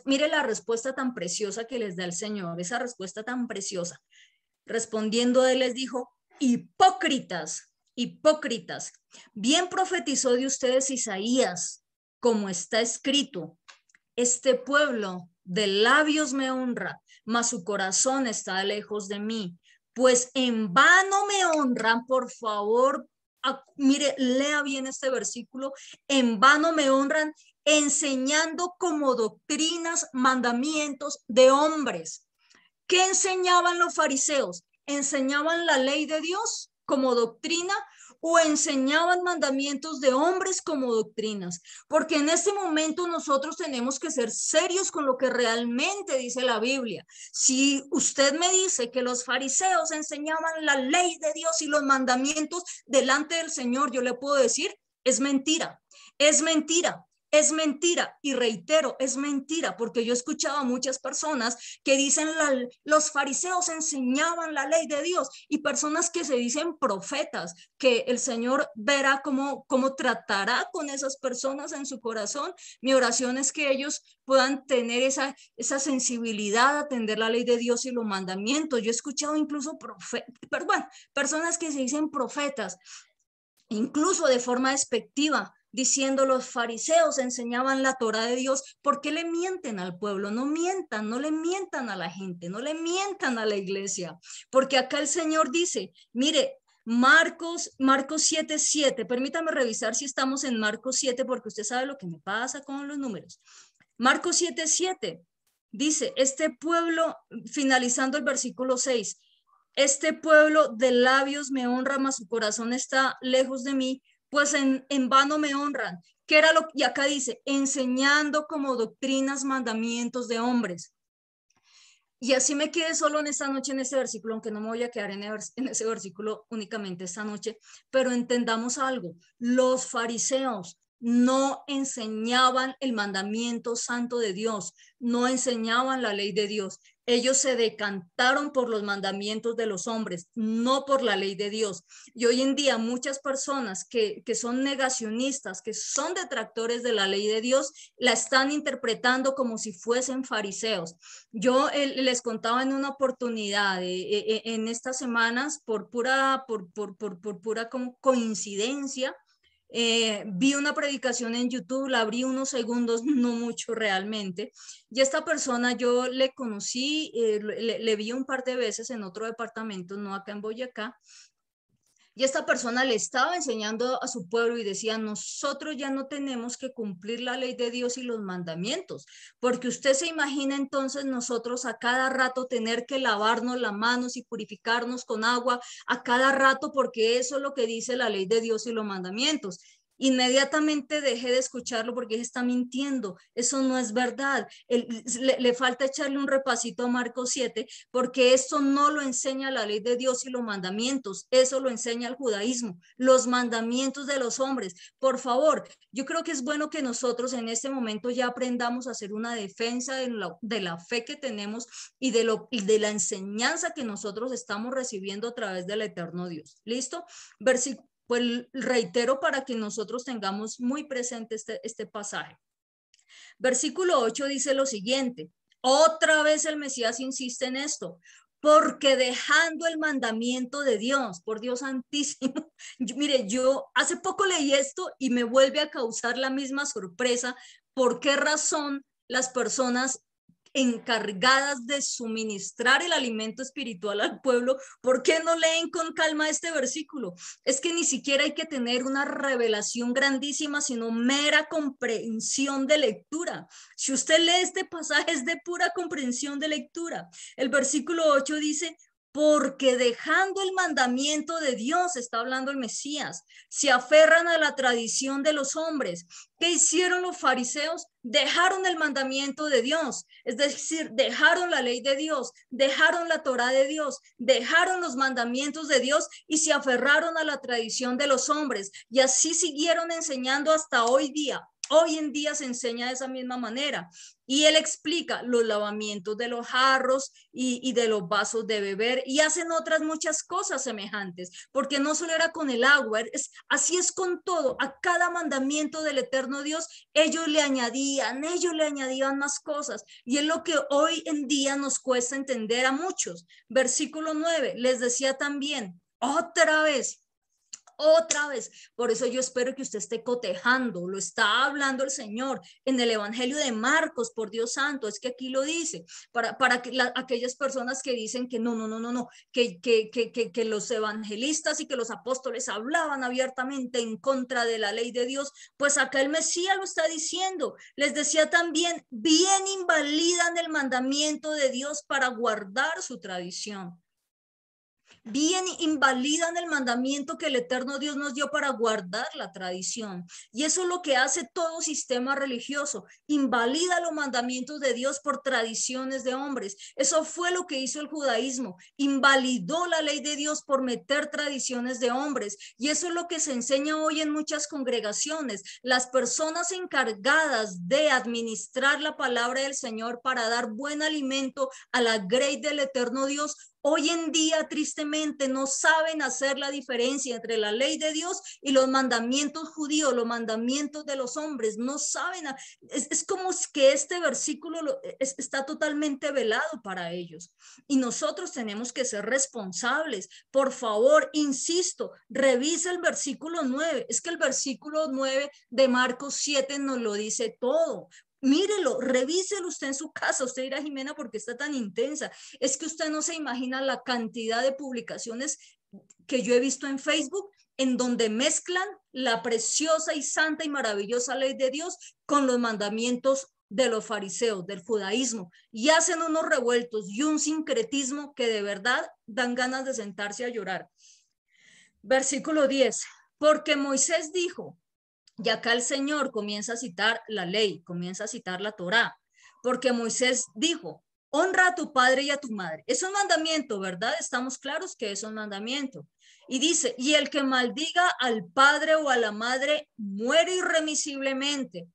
Mire la respuesta tan preciosa que les da el Señor, esa respuesta tan preciosa. Respondiendo él les dijo, hipócritas, hipócritas, bien profetizó de ustedes Isaías, como está escrito, este pueblo de labios me honra, mas su corazón está lejos de mí, pues en vano me honran. Por favor, mire, lea bien este versículo, en vano me honran, enseñando como doctrinas mandamientos de hombres. ¿Qué enseñaban los fariseos? ¿Enseñaban la ley de Dios como doctrina o enseñaban mandamientos de hombres como doctrinas? Porque en este momento nosotros tenemos que ser serios con lo que realmente dice la Biblia. Si usted me dice que los fariseos enseñaban la ley de Dios y los mandamientos delante del Señor, yo le puedo decir, es mentira, es mentira. Es mentira, y reitero, es mentira, porque yo he escuchado a muchas personas que dicen los fariseos enseñaban la ley de Dios, y personas que se dicen profetas, que el Señor verá cómo tratará con esas personas en su corazón. Mi oración es que ellos puedan tener esa sensibilidad a atender la ley de Dios y los mandamientos. Yo he escuchado incluso personas que se dicen profetas, incluso de forma despectiva, diciendo los fariseos enseñaban la Torá de Dios. ¿Por qué le mienten al pueblo? No mientan, no le mientan a la gente, no le mientan a la iglesia, porque acá el Señor dice, mire, Marcos 7:7, permítame revisar si estamos en Marcos 7, porque usted sabe lo que me pasa con los números. Marcos 7:7 dice, este pueblo, finalizando el versículo 6, este pueblo de labios me honra, mas su corazón está lejos de mí, pues en vano me honran. ¿Qué era lo que acá dice? Enseñando como doctrinas, mandamientos de hombres. Y así me quedé solo en esta noche en este versículo, aunque no me voy a quedar en ese versículo únicamente esta noche, pero entendamos algo, los fariseos no enseñaban el mandamiento santo de Dios, no enseñaban la ley de Dios. Ellos se decantaron por los mandamientos de los hombres, no por la ley de Dios. Y hoy en día muchas personas que son negacionistas, que son detractores de la ley de Dios, la están interpretando como si fuesen fariseos. Yo les contaba en una oportunidad, en estas semanas, por pura coincidencia, vi una predicación en YouTube, la abrí unos segundos, no mucho realmente, y esta persona yo le conocí, le vi un par de veces en otro departamento, no acá en Boyacá, y esta persona le estaba enseñando a su pueblo y decía, nosotros ya no tenemos que cumplir la ley de Dios y los mandamientos, porque usted se imagina entonces nosotros a cada rato tener que lavarnos las manos y purificarnos con agua a cada rato, porque eso es lo que dice la ley de Dios y los mandamientos. Inmediatamente dejé de escucharlo porque está mintiendo, eso no es verdad. Le falta echarle un repasito a Marcos 7, porque esto no lo enseña la ley de Dios y los mandamientos, eso lo enseña el judaísmo, los mandamientos de los hombres. Por favor, yo creo que es bueno que nosotros en este momento ya aprendamos a hacer una defensa de la fe que tenemos y de la enseñanza que nosotros estamos recibiendo a través del eterno Dios. ¿Listo? Versículo. Pues reitero para que nosotros tengamos muy presente este pasaje. Versículo 8 dice lo siguiente, otra vez el Mesías insiste en esto, porque dejando el mandamiento de Dios, por Dios santísimo, mire, yo hace poco leí esto y me vuelve a causar la misma sorpresa, ¿por qué razón las personas encargadas de suministrar el alimento espiritual al pueblo, ¿por qué no leen con calma este versículo? Es que ni siquiera hay que tener una revelación grandísima, sino mera comprensión de lectura. Si usted lee este pasaje es de pura comprensión de lectura. El versículo 8 dice, porque dejando el mandamiento de Dios, está hablando el Mesías, se aferran a la tradición de los hombres. ¿Qué hicieron los fariseos? Dejaron el mandamiento de Dios, es decir, dejaron la ley de Dios, dejaron la Torá de Dios, dejaron los mandamientos de Dios y se aferraron a la tradición de los hombres. Y así siguieron enseñando hasta hoy día. Hoy en día se enseña de esa misma manera. Y él explica los lavamientos de los jarros y de los vasos de beber y hacen otras muchas cosas semejantes, porque no solo era con el agua, así es con todo. A cada mandamiento del eterno Dios, ellos le añadían más cosas. Y es lo que hoy en día nos cuesta entender a muchos. Versículo 9, les decía también, otra vez. Por eso yo espero que usted esté cotejando, lo está hablando el Señor en el Evangelio de Marcos, por Dios santo, es que aquí lo dice, para que aquellas personas que dicen que no, que los evangelistas y que los apóstoles hablaban abiertamente en contra de la ley de Dios, pues acá el Mesías lo está diciendo. Les decía también, bien invalidan el mandamiento de Dios para guardar su tradición. Bien invalidan el mandamiento que el eterno Dios nos dio para guardar la tradición. Y eso es lo que hace todo sistema religioso. Invalida los mandamientos de Dios por tradiciones de hombres. Eso fue lo que hizo el judaísmo. Invalidó la ley de Dios por meter tradiciones de hombres. Y eso es lo que se enseña hoy en muchas congregaciones. Las personas encargadas de administrar la palabra del Señor para dar buen alimento a la grey del eterno Dios, hoy en día, tristemente, no saben hacer la diferencia entre la ley de Dios y los mandamientos judíos, los mandamientos de los hombres. No saben. Es como que este versículo está totalmente velado para ellos. Y nosotros tenemos que ser responsables. Por favor, insisto, revisa el versículo 9. Es que el versículo 9 de Marcos 7 nos lo dice todo. Mírelo, revíselo usted en su casa. Usted dirá, Jimena, ¿por qué está tan intensa? Es que usted no se imagina la cantidad de publicaciones que yo he visto en Facebook en donde mezclan la preciosa y santa y maravillosa ley de Dios con los mandamientos de los fariseos, del judaísmo, y hacen unos revueltos y un sincretismo que de verdad dan ganas de sentarse a llorar. Versículo 10, porque Moisés dijo, y acá el Señor comienza a citar la ley, comienza a citar la Torá, porque Moisés dijo, honra a tu padre y a tu madre. Es un mandamiento, ¿verdad? Estamos claros que es un mandamiento. Y dice, y el que maldiga al padre o a la madre muere irremisiblemente.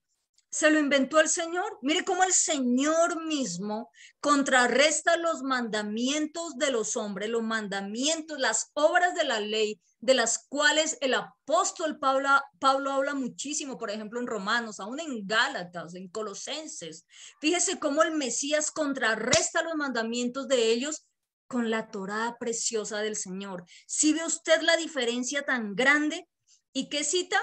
¿Se lo inventó el Señor? Mire cómo el Señor mismo contrarresta los mandamientos de los hombres, los mandamientos, las obras de la ley, de las cuales el apóstol Pablo habla muchísimo, por ejemplo, en Romanos, aún en Gálatas, en Colosenses. Fíjese cómo el Mesías contrarresta los mandamientos de ellos con la Torá preciosa del Señor. ¿Sí ve usted la diferencia tan grande? ¿Y qué cita?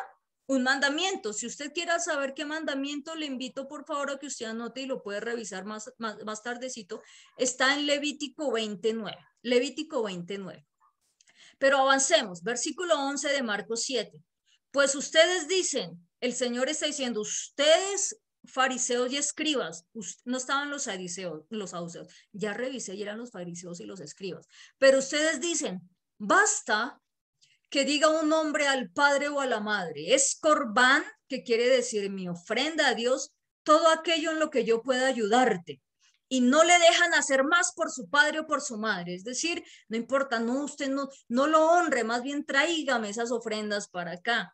Un mandamiento. Si usted quiere saber qué mandamiento, le invito por favor a que usted anote y lo puede revisar más tardecito. Está en Levítico 29. Levítico 29. Pero avancemos. Versículo 11 de Marcos 7. Pues ustedes dicen, el Señor está diciendo, ustedes fariseos y escribas, no estaban los saduceos, ya revisé y eran los fariseos y los escribas, pero ustedes dicen, basta que diga un hombre al padre o a la madre, es corbán, que quiere decir mi ofrenda a Dios, todo aquello en lo que yo pueda ayudarte. Y no le dejan hacer más por su padre o por su madre. Es decir, no importa, no, usted no lo honre, más bien tráigame esas ofrendas para acá.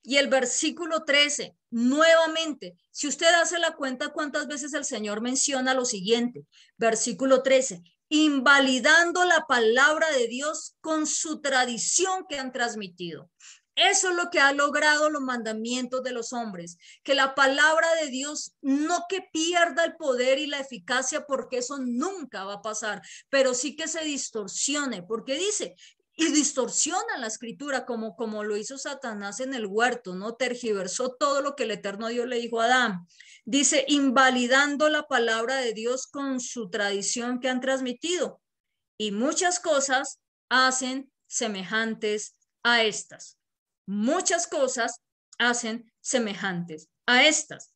Y el versículo 13, nuevamente, si usted hace la cuenta cuántas veces el Señor menciona lo siguiente, versículo 13, invalidando la palabra de Dios con su tradición que han transmitido. Eso es lo que ha logrado los mandamientos de los hombres, que la palabra de Dios no que pierda el poder y la eficacia, porque eso nunca va a pasar, pero sí que se distorsione, porque dice, y distorsionan la escritura como lo hizo Satanás en el huerto, ¿no? Tergiversó todo lo que el eterno Dios le dijo a Adán. Dice, invalidando la palabra de Dios con su tradición que han transmitido. Y muchas cosas hacen semejantes a estas. Muchas cosas hacen semejantes a estas.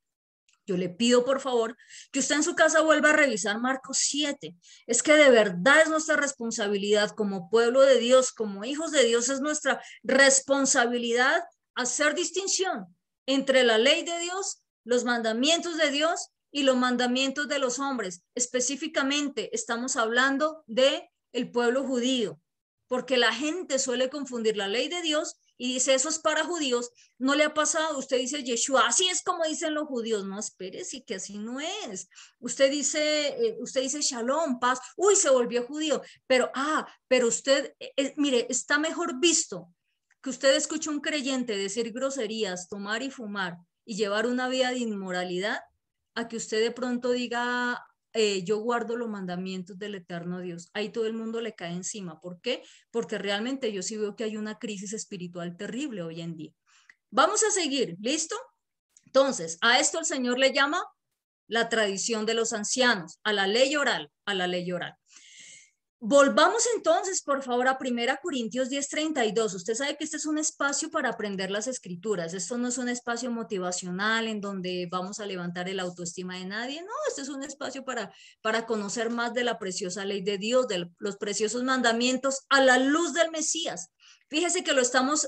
Yo le pido, por favor, que usted en su casa vuelva a revisar Marcos 7. Es que de verdad es nuestra responsabilidad como pueblo de Dios, como hijos de Dios, es nuestra responsabilidad hacer distinción entre la ley de Dios, los mandamientos de Dios y los mandamientos de los hombres. Específicamente estamos hablando de el pueblo judío, porque la gente suele confundir la ley de Dios y dice, eso es para judíos. No le ha pasado, usted dice Yeshua, así es como dicen los judíos. No, espérese, que así no es. Usted dice Shalom, paz, uy, se volvió judío, pero usted, mire, está mejor visto que usted escuche un creyente decir groserías, tomar y fumar y llevar una vida de inmoralidad, a que usted de pronto diga, yo guardo los mandamientos del eterno Dios. Ahí todo el mundo le cae encima. ¿Por qué? Porque realmente yo sí veo que hay una crisis espiritual terrible hoy en día. Vamos a seguir, ¿listo? Entonces, a esto el Señor le llama la tradición de los ancianos, a la ley oral, a la ley oral. Volvamos entonces, por favor, a 1 Corintios 10:32. Usted sabe que este es un espacio para aprender las escrituras. Esto no es un espacio motivacional en donde vamos a levantar el autoestima de nadie. No, este es un espacio para conocer más de la preciosa ley de Dios, de los preciosos mandamientos a la luz del Mesías. Fíjese que lo estamos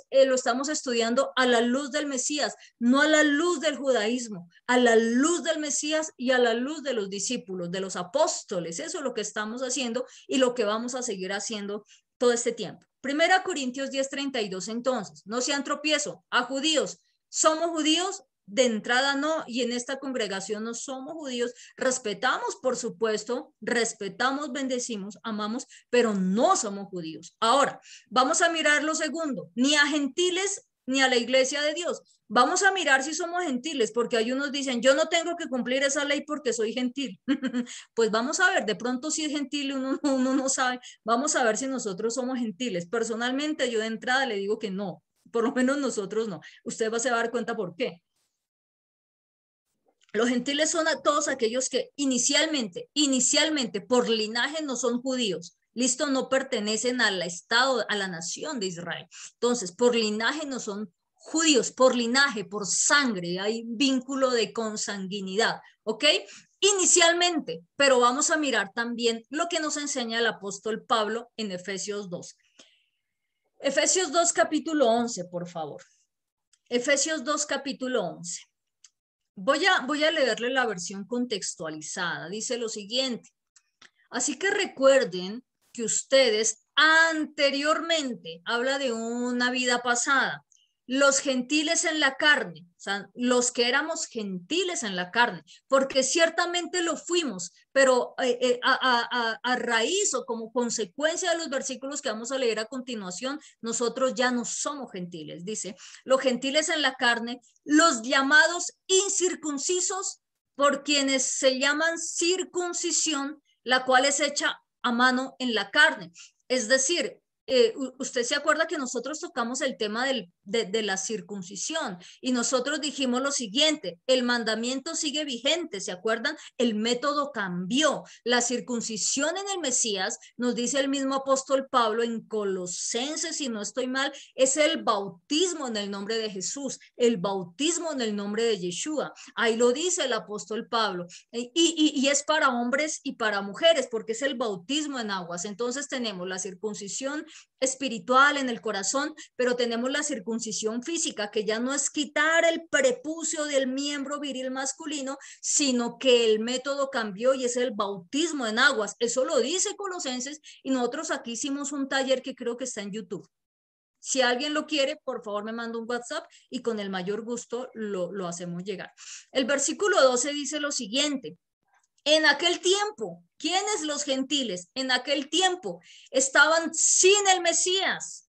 estudiando a la luz del Mesías, no a la luz del judaísmo, a la luz del Mesías y a la luz de los discípulos, de los apóstoles. Eso es lo que estamos haciendo y lo que vamos a seguir haciendo todo este tiempo. 1 Corintios 10:32, entonces, no sean tropiezo a judíos. ¿Somos judíos? De entrada no, y en esta congregación no somos judíos, respetamos, por supuesto, respetamos, bendecimos, amamos, pero no somos judíos. Ahora, vamos a mirar lo segundo, ni a gentiles ni a la iglesia de Dios. Vamos a mirar si somos gentiles, porque hay unos dicen, yo no tengo que cumplir esa ley porque soy gentil. Pues vamos a ver, de pronto si es gentil, uno no sabe, vamos a ver si nosotros somos gentiles. Personalmente, yo de entrada le digo que no, por lo menos nosotros no. Usted se va a dar cuenta por qué. Los gentiles son a todos aquellos que inicialmente por linaje no son judíos. Listo, no pertenecen al Estado, a la nación de Israel. Entonces, por linaje no son judíos, por linaje, por sangre, hay vínculo de consanguinidad, ¿ok? Inicialmente, pero vamos a mirar también lo que nos enseña el apóstol Pablo en Efesios 2. Efesios 2, capítulo 11, por favor. Efesios 2, capítulo 11. Voy a leerle la versión contextualizada. Dice lo siguiente. Así que recuerden que ustedes anteriormente, habla de una vida pasada, los gentiles en la carne, o sea, los que éramos gentiles en la carne, porque ciertamente lo fuimos, pero a raíz o como consecuencia de los versículos que vamos a leer a continuación, nosotros ya no somos gentiles. Dice, los gentiles en la carne, los llamados incircuncisos, por quienes se llaman circuncisión, la cual es hecha a mano en la carne. Es decir, usted se acuerda que nosotros tocamos el tema de la circuncisión y nosotros dijimos lo siguiente, el mandamiento sigue vigente, ¿se acuerdan? El método cambió. La circuncisión en el Mesías, nos dice el mismo apóstol Pablo en Colosenses, si no estoy mal, es el bautismo en el nombre de Jesús, el bautismo en el nombre de Yeshua. Ahí lo dice el apóstol Pablo. Y es para hombres y para mujeres, porque es el bautismo en aguas. Entonces tenemos la circuncisión espiritual en el corazón, pero tenemos la circuncisión física, que ya no es quitar el prepucio del miembro viril masculino, sino que el método cambió y es el bautismo en aguas. Eso lo dice Colosenses y nosotros aquí hicimos un taller que creo que está en YouTube. Si alguien lo quiere, por favor me manda un WhatsApp y con el mayor gusto lo hacemos llegar. El versículo 12 dice lo siguiente. En aquel tiempo, ¿quiénes los gentiles? En aquel tiempo estaban sin el Mesías,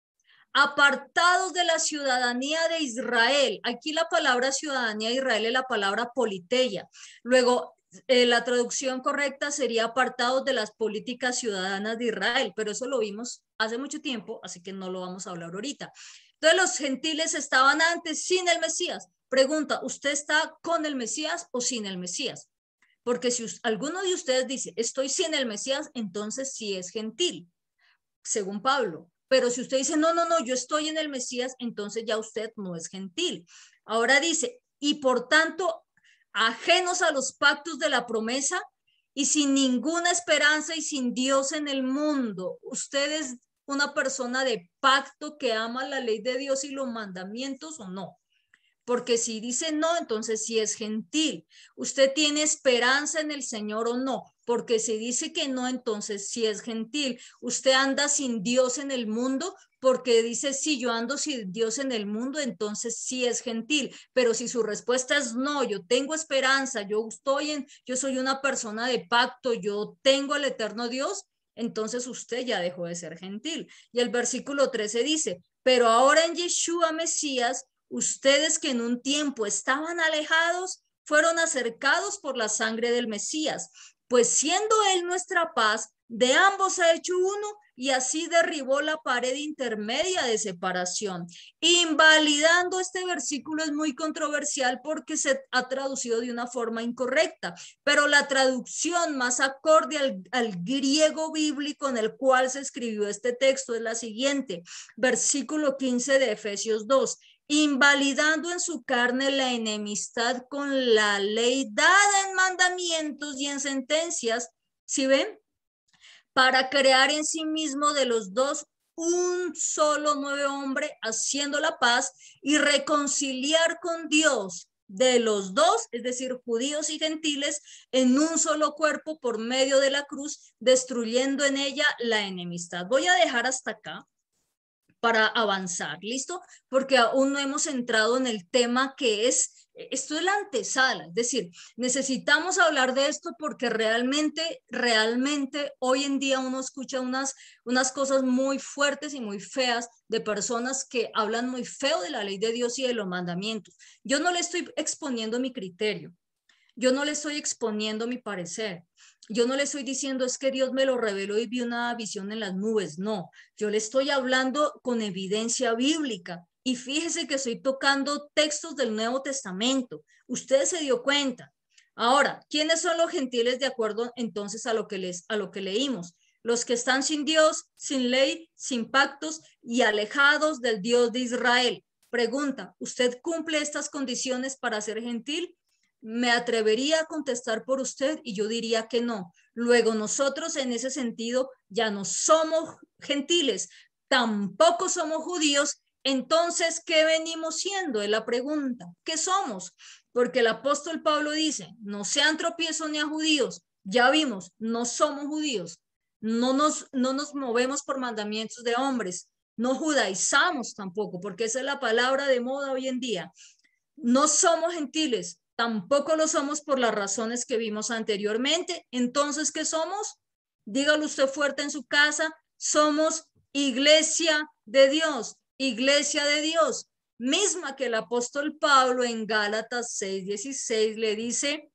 apartados de la ciudadanía de Israel. Aquí la palabra ciudadanía de Israel es la palabra politeia. Luego, la traducción correcta sería apartados de las políticas ciudadanas de Israel, pero eso lo vimos hace mucho tiempo, así que no lo vamos a hablar ahorita. Entonces, los gentiles estaban antes sin el Mesías. Pregunta, ¿usted está con el Mesías o sin el Mesías? Porque si alguno de ustedes dice, estoy sin el Mesías, entonces sí es gentil, según Pablo. Pero si usted dice, no, no, no, yo estoy en el Mesías, entonces ya usted no es gentil. Ahora dice, y por tanto, ajenos a los pactos de la promesa y sin ninguna esperanza y sin Dios en el mundo. ¿Usted es una persona de pacto que ama la ley de Dios y los mandamientos o no? Porque si dice no, entonces sí es gentil. ¿Usted tiene esperanza en el Señor o no? Porque si dice que no, entonces sí es gentil. ¿Usted anda sin Dios en el mundo? Porque dice, sí, yo ando sin Dios en el mundo, entonces sí es gentil. Pero si su respuesta es no, yo tengo esperanza, yo soy una persona de pacto, yo tengo al eterno Dios, entonces usted ya dejó de ser gentil. Y el versículo 13 dice, pero ahora en Yeshua Mesías, ustedes que en un tiempo estaban alejados, fueron acercados por la sangre del Mesías, pues siendo Él nuestra paz, de ambos ha hecho uno y así derribó la pared intermedia de separación. Invalidando este versículo es muy controversial porque se ha traducido de una forma incorrecta, pero la traducción más acorde al griego bíblico en el cual se escribió este texto es la siguiente, versículo 15 de Efesios 2. Invalidando en su carne la enemistad con la ley dada en mandamientos y en sentencias, ¿sí ven? Para crear en sí mismo de los dos un solo nuevo hombre, haciendo la paz y reconciliar con Dios de los dos, es decir, judíos y gentiles, en un solo cuerpo por medio de la cruz, destruyendo en ella la enemistad. Voy a dejar hasta acá para avanzar, ¿listo? Porque aún no hemos entrado en el tema que es, esto es la antesala, es decir, necesitamos hablar de esto porque realmente hoy en día uno escucha unas cosas muy fuertes y muy feas de personas que hablan muy feo de la ley de Dios y de los mandamientos. Yo no le estoy exponiendo mi criterio, yo no le estoy exponiendo mi parecer. Yo no le estoy diciendo es que Dios me lo reveló y vi una visión en las nubes. No, yo le estoy hablando con evidencia bíblica. Y fíjese que estoy tocando textos del Nuevo Testamento. Usted se dio cuenta. Ahora, ¿quiénes son los gentiles de acuerdo entonces a lo que leímos? Los que están sin Dios, sin ley, sin pactos y alejados del Dios de Israel. Pregunta, ¿usted cumple estas condiciones para ser gentil? Me atrevería a contestar por usted y yo diría que no. Luego nosotros en ese sentido ya no somos gentiles, tampoco somos judíos. Entonces, ¿qué venimos siendo? Es la pregunta. ¿Qué somos? Porque el apóstol Pablo dice, no sean tropiezos ni a judíos, Ya vimos, no somos judíos, no nos movemos por mandamientos de hombres, no judaizamos tampoco, porque esa es la palabra de moda hoy en día. No somos gentiles, tampoco lo somos por las razones que vimos anteriormente. Entonces, ¿qué somos? Dígalo usted fuerte en su casa, somos iglesia de Dios, iglesia de Dios, misma que el apóstol Pablo en Gálatas 6:16 le dice,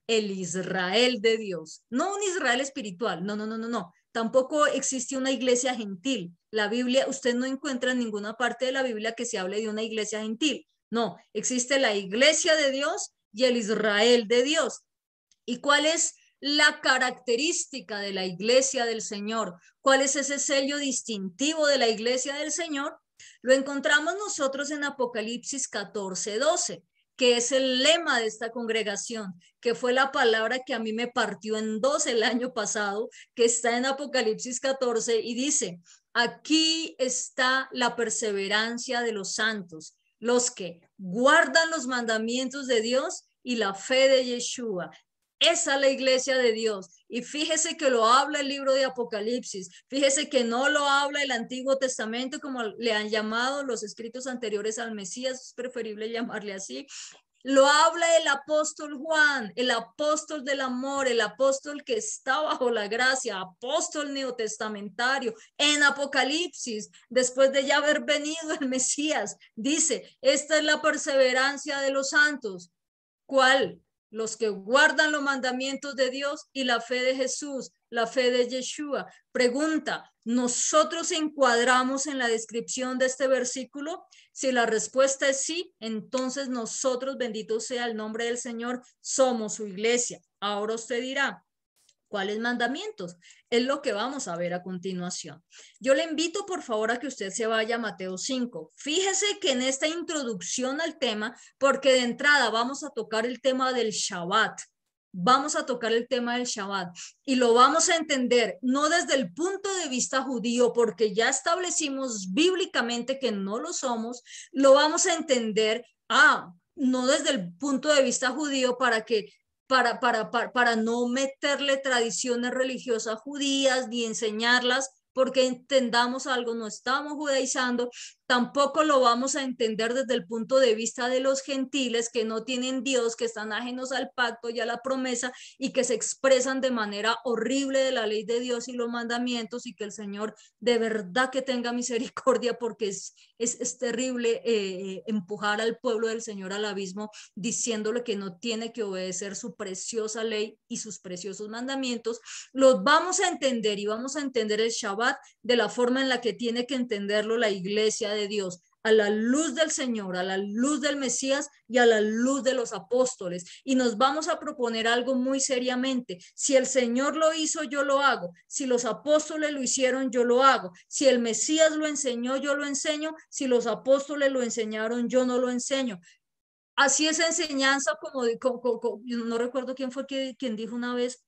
el Israel de Dios, no un Israel espiritual, no. Tampoco existe una iglesia gentil. La Biblia, usted no encuentra en ninguna parte de la Biblia que se hable de una iglesia gentil. No, existe la iglesia de Dios y el Israel de Dios. ¿Y cuál es la característica de la iglesia del Señor? ¿Cuál es ese sello distintivo de la iglesia del Señor? Lo encontramos nosotros en Apocalipsis 14:12, que es el lema de esta congregación, que fue la palabra que a mí me partió en dos el año pasado, que está en Apocalipsis 14 y dice, aquí está la perseverancia de los santos, los que guardan los mandamientos de Dios y la fe de Yeshua. Esa es la iglesia de Dios. Y fíjese que lo habla el libro de Apocalipsis. Fíjese que no lo habla el Antiguo Testamento como le han llamado los escritos anteriores al Mesías. Es preferible llamarle así. Lo habla el apóstol Juan, el apóstol del amor, el apóstol que está bajo la gracia, apóstol neotestamentario. En Apocalipsis, después de ya haber venido el Mesías, dice, esta es la perseverancia de los santos. ¿Cuál? Los que guardan los mandamientos de Dios y la fe de Jesús, la fe de Yeshua. Pregunta, ¿nosotros encuadramos en la descripción de este versículo? Si la respuesta es sí, entonces nosotros, bendito sea el nombre del Señor, somos su iglesia. Ahora usted dirá, ¿cuáles mandamientos? Es lo que vamos a ver a continuación. Yo le invito por favor a que usted se vaya a Mateo 5. Fíjese que en esta introducción al tema, porque de entrada vamos a tocar el tema del Shabbat, vamos a tocar el tema del Shabbat y lo vamos a entender no desde el punto de vista judío, porque ya establecimos bíblicamente que no lo somos, lo vamos a entender, no desde el punto de vista judío para no meterle tradiciones religiosas judías ni enseñarlas, porque entendamos algo, no estamos judaizando, tampoco lo vamos a entender desde el punto de vista de los gentiles que no tienen Dios, que están ajenos al pacto y a la promesa y que se expresan de manera horrible de la ley de Dios y los mandamientos, y que el Señor de verdad que tenga misericordia, porque es terrible empujar al pueblo del Señor al abismo diciéndole que no tiene que obedecer su preciosa ley y sus preciosos mandamientos. Los vamos a entender y vamos a entender el Shabbat de la forma en la que tiene que entenderlo la iglesia de Dios, a la luz del Señor, a la luz del Mesías y a la luz de los apóstoles. Y nos vamos a proponer algo muy seriamente. Si el Señor lo hizo, yo lo hago. Si los apóstoles lo hicieron, yo lo hago. Si el Mesías lo enseñó, yo lo enseño. Si los apóstoles lo enseñaron, yo no lo enseño. Así es enseñanza, no recuerdo quién fue quien dijo una vez,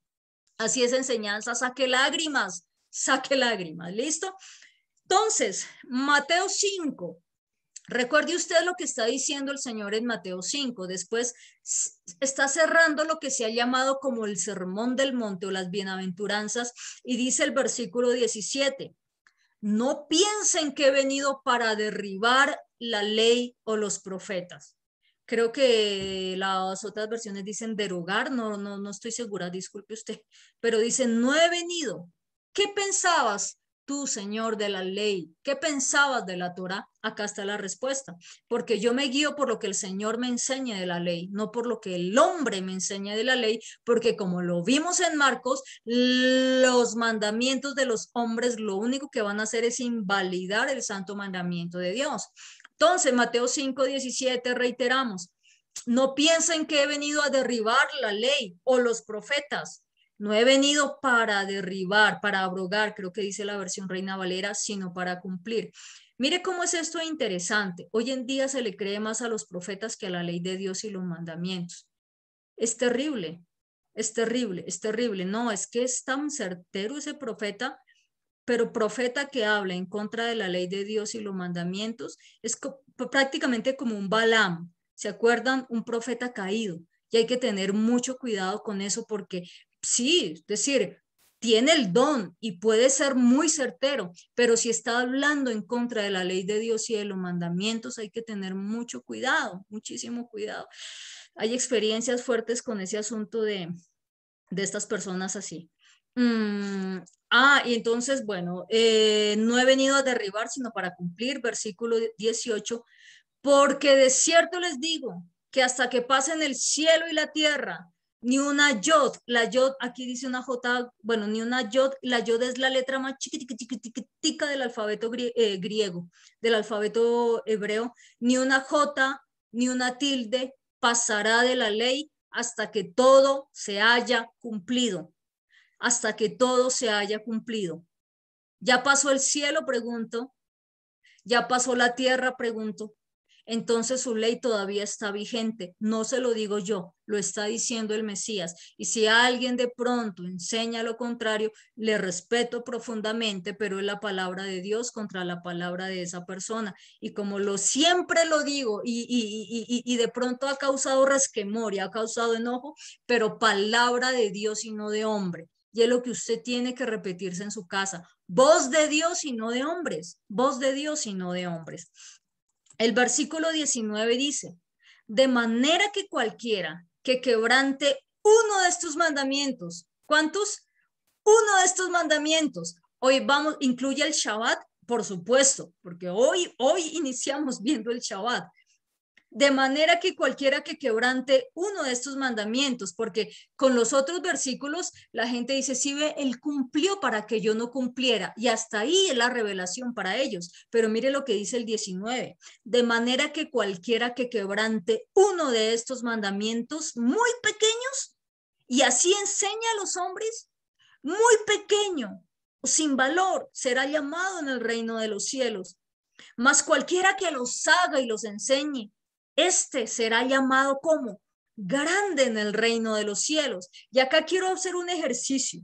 así es enseñanza, saque lágrimas, ¿listo? Entonces, Mateo 5, recuerde usted lo que está diciendo el Señor en Mateo 5, después está cerrando lo que se ha llamado como el Sermón del Monte o las Bienaventuranzas, y dice el versículo 17, no piensen que he venido para derribar la ley o los profetas. Creo que las otras versiones dicen derogar, no estoy segura, disculpe usted, pero dicen, no he venido. ¿Qué pensabas tú, Señor, de la ley? ¿Qué pensabas de la Torá? Acá está la respuesta, porque yo me guío por lo que el Señor me enseña de la ley, no por lo que el hombre me enseña de la ley, porque como lo vimos en Marcos, los mandamientos de los hombres lo único que van a hacer es invalidar el santo mandamiento de Dios. Entonces, Mateo 5:17, reiteramos, no piensen que he venido a derribar la ley o los profetas. No he venido para derribar, para abrogar, creo que dice la versión Reina Valera, sino para cumplir. Mire cómo es esto interesante. Hoy en día se le cree más a los profetas que a la ley de Dios y los mandamientos. Es terrible, es terrible, es terrible. No, es que es tan certero ese profeta, pero profeta que habla en contra de la ley de Dios y los mandamientos es prácticamente como un Balaam. ¿Se acuerdan? Un profeta caído. Y hay que tener mucho cuidado con eso porque sí, es decir, tiene el don y puede ser muy certero, pero si está hablando en contra de la ley de Dios y de los mandamientos, hay que tener mucho cuidado, muchísimo cuidado. Hay experiencias fuertes con ese asunto de estas personas así. Y entonces, bueno, no he venido a derribar, sino para cumplir, versículo 18, porque de cierto les digo que hasta que pasen el cielo y la tierra, ni una yod, la yod, aquí dice una jota, bueno, ni una yod, la yod es la letra más chiquitica del alfabeto griego, del alfabeto hebreo, ni una jota, ni una tilde pasará de la ley hasta que todo se haya cumplido, hasta que todo se haya cumplido. ¿Ya pasó el cielo? Pregunto. ¿Ya pasó la tierra? Pregunto. Entonces su ley todavía está vigente. No se lo digo yo, lo está diciendo el Mesías. Y si alguien de pronto enseña lo contrario, le respeto profundamente, pero es la palabra de Dios contra la palabra de esa persona. Y como siempre lo digo, y de pronto ha causado resquemor y ha causado enojo, pero palabra de Dios y no de hombre. Y es lo que usted tiene que repetirse en su casa. Voz de Dios y no de hombres. Voz de Dios y no de hombres. El versículo 19 dice, de manera que cualquiera que quebrante uno de estos mandamientos, ¿cuántos? Uno de estos mandamientos. Hoy vamos, incluye el Shabbat, por supuesto, porque hoy iniciamos viendo el Shabbat. De manera que cualquiera que quebrante uno de estos mandamientos, porque con los otros versículos la gente dice, sí, ve, él cumplió para que yo no cumpliera, y hasta ahí es la revelación para ellos. Pero mire lo que dice el 19, de manera que cualquiera que quebrante uno de estos mandamientos muy pequeños, y así enseña a los hombres, muy pequeño, sin valor, será llamado en el reino de los cielos. Mas cualquiera que los haga y los enseñe, este será llamado como grande en el reino de los cielos. Y acá quiero hacer un ejercicio.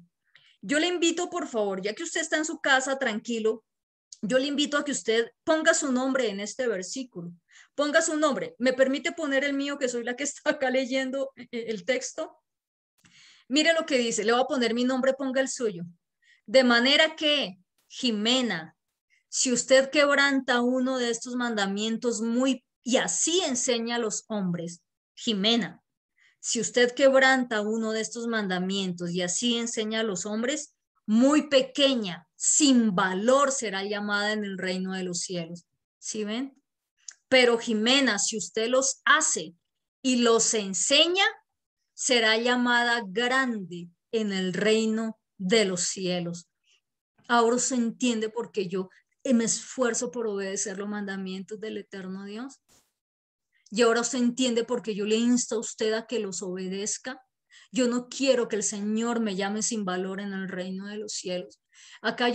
Yo le invito, por favor, ya que usted está en su casa tranquilo, yo le invito a que usted ponga su nombre en este versículo. Ponga su nombre. ¿Me permite poner el mío, que soy la que está acá leyendo el texto? Mire lo que dice. Le voy a poner mi nombre, ponga el suyo. De manera que, Jimena, si usted quebranta uno de estos mandamientos y así enseña a los hombres, Jimena, si usted quebranta uno de estos mandamientos y así enseña a los hombres, muy pequeña, sin valor será llamada en el reino de los cielos. ¿Sí ven? Pero Jimena, si usted los hace y los enseña, será llamada grande en el reino de los cielos. Ahora se entiende por qué yo me esfuerzo por obedecer los mandamientos del eterno Dios. Y ahora usted entiende por qué yo le insto a usted a que los obedezca. Yo no quiero que el Señor me llame sin valor en el reino de los cielos. Acá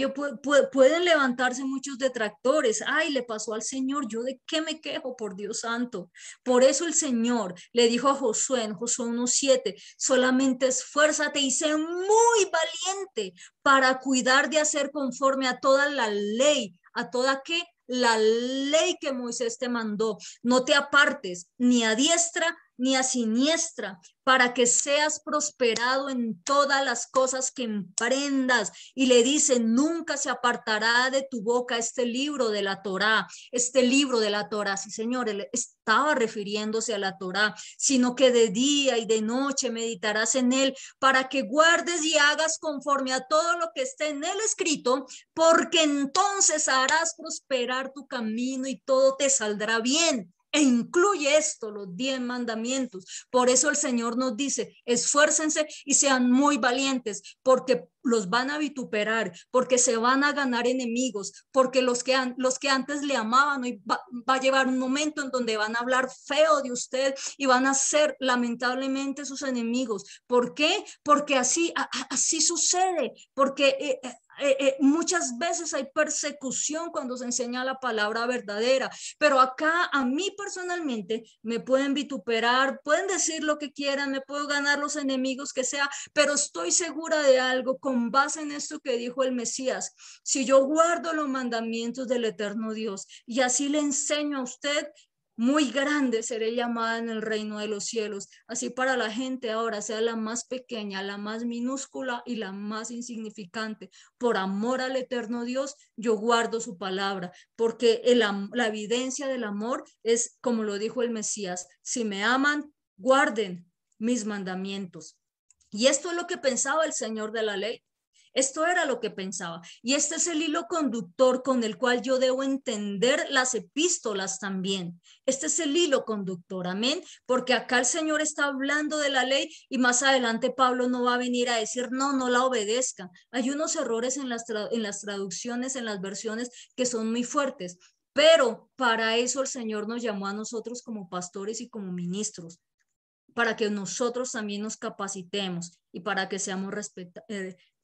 pueden levantarse muchos detractores. Ay, le pasó al Señor. ¿Yo de qué me quejo, por Dios santo? Por eso el Señor le dijo a Josué en Josué 1:7, solamente esfuérzate y sé muy valiente para cuidar de hacer conforme a toda la ley, a toda que la ley que Moisés te mandó. No te apartes ni a diestra ni a siniestra, para que seas prosperado en todas las cosas que emprendas. Y le dice, nunca se apartará de tu boca este libro de la Torá, este libro de la Torá. Sí, Señor, él estaba refiriéndose a la Torá, sino que de día y de noche meditarás en él, para que guardes y hagas conforme a todo lo que esté en él escrito, porque entonces harás prosperar tu camino y todo te saldrá bien. E incluye esto, los 10 mandamientos. Por eso el Señor nos dice, esfuércense y sean muy valientes, porque los van a vituperar, porque se van a ganar enemigos, porque los que antes le amaban hoy va a llevar un momento en donde van a hablar feo de usted y van a ser lamentablemente sus enemigos. ¿Por qué? Porque así sucede, porque muchas veces hay persecución cuando se enseña la palabra verdadera, pero acá a mí personalmente me pueden vituperar, pueden decir lo que quieran, me puedo ganar los enemigos que sea, pero estoy segura de algo con base en esto que dijo el Mesías. Si yo guardo los mandamientos del eterno Dios y así le enseño a usted, Muy grande seré llamada en el reino de los cielos. Así para la gente ahora, sea la más pequeña, la más minúscula y la más insignificante. Por amor al eterno Dios, yo guardo su palabra, porque la evidencia del amor es, como lo dijo el Mesías, si me aman, guarden mis mandamientos. Y esto es lo que pensaba el Señor de la ley. Esto era lo que pensaba. Y este es el hilo conductor con el cual yo debo entender las epístolas también. Este es el hilo conductor, amén. Porque acá el Señor está hablando de la ley y más adelante Pablo no va a venir a decir, no, no la obedezcan. Hay unos errores en las traducciones, en las versiones que son muy fuertes. Pero para eso el Señor nos llamó a nosotros como pastores y como ministros, para que nosotros también nos capacitemos y para que seamos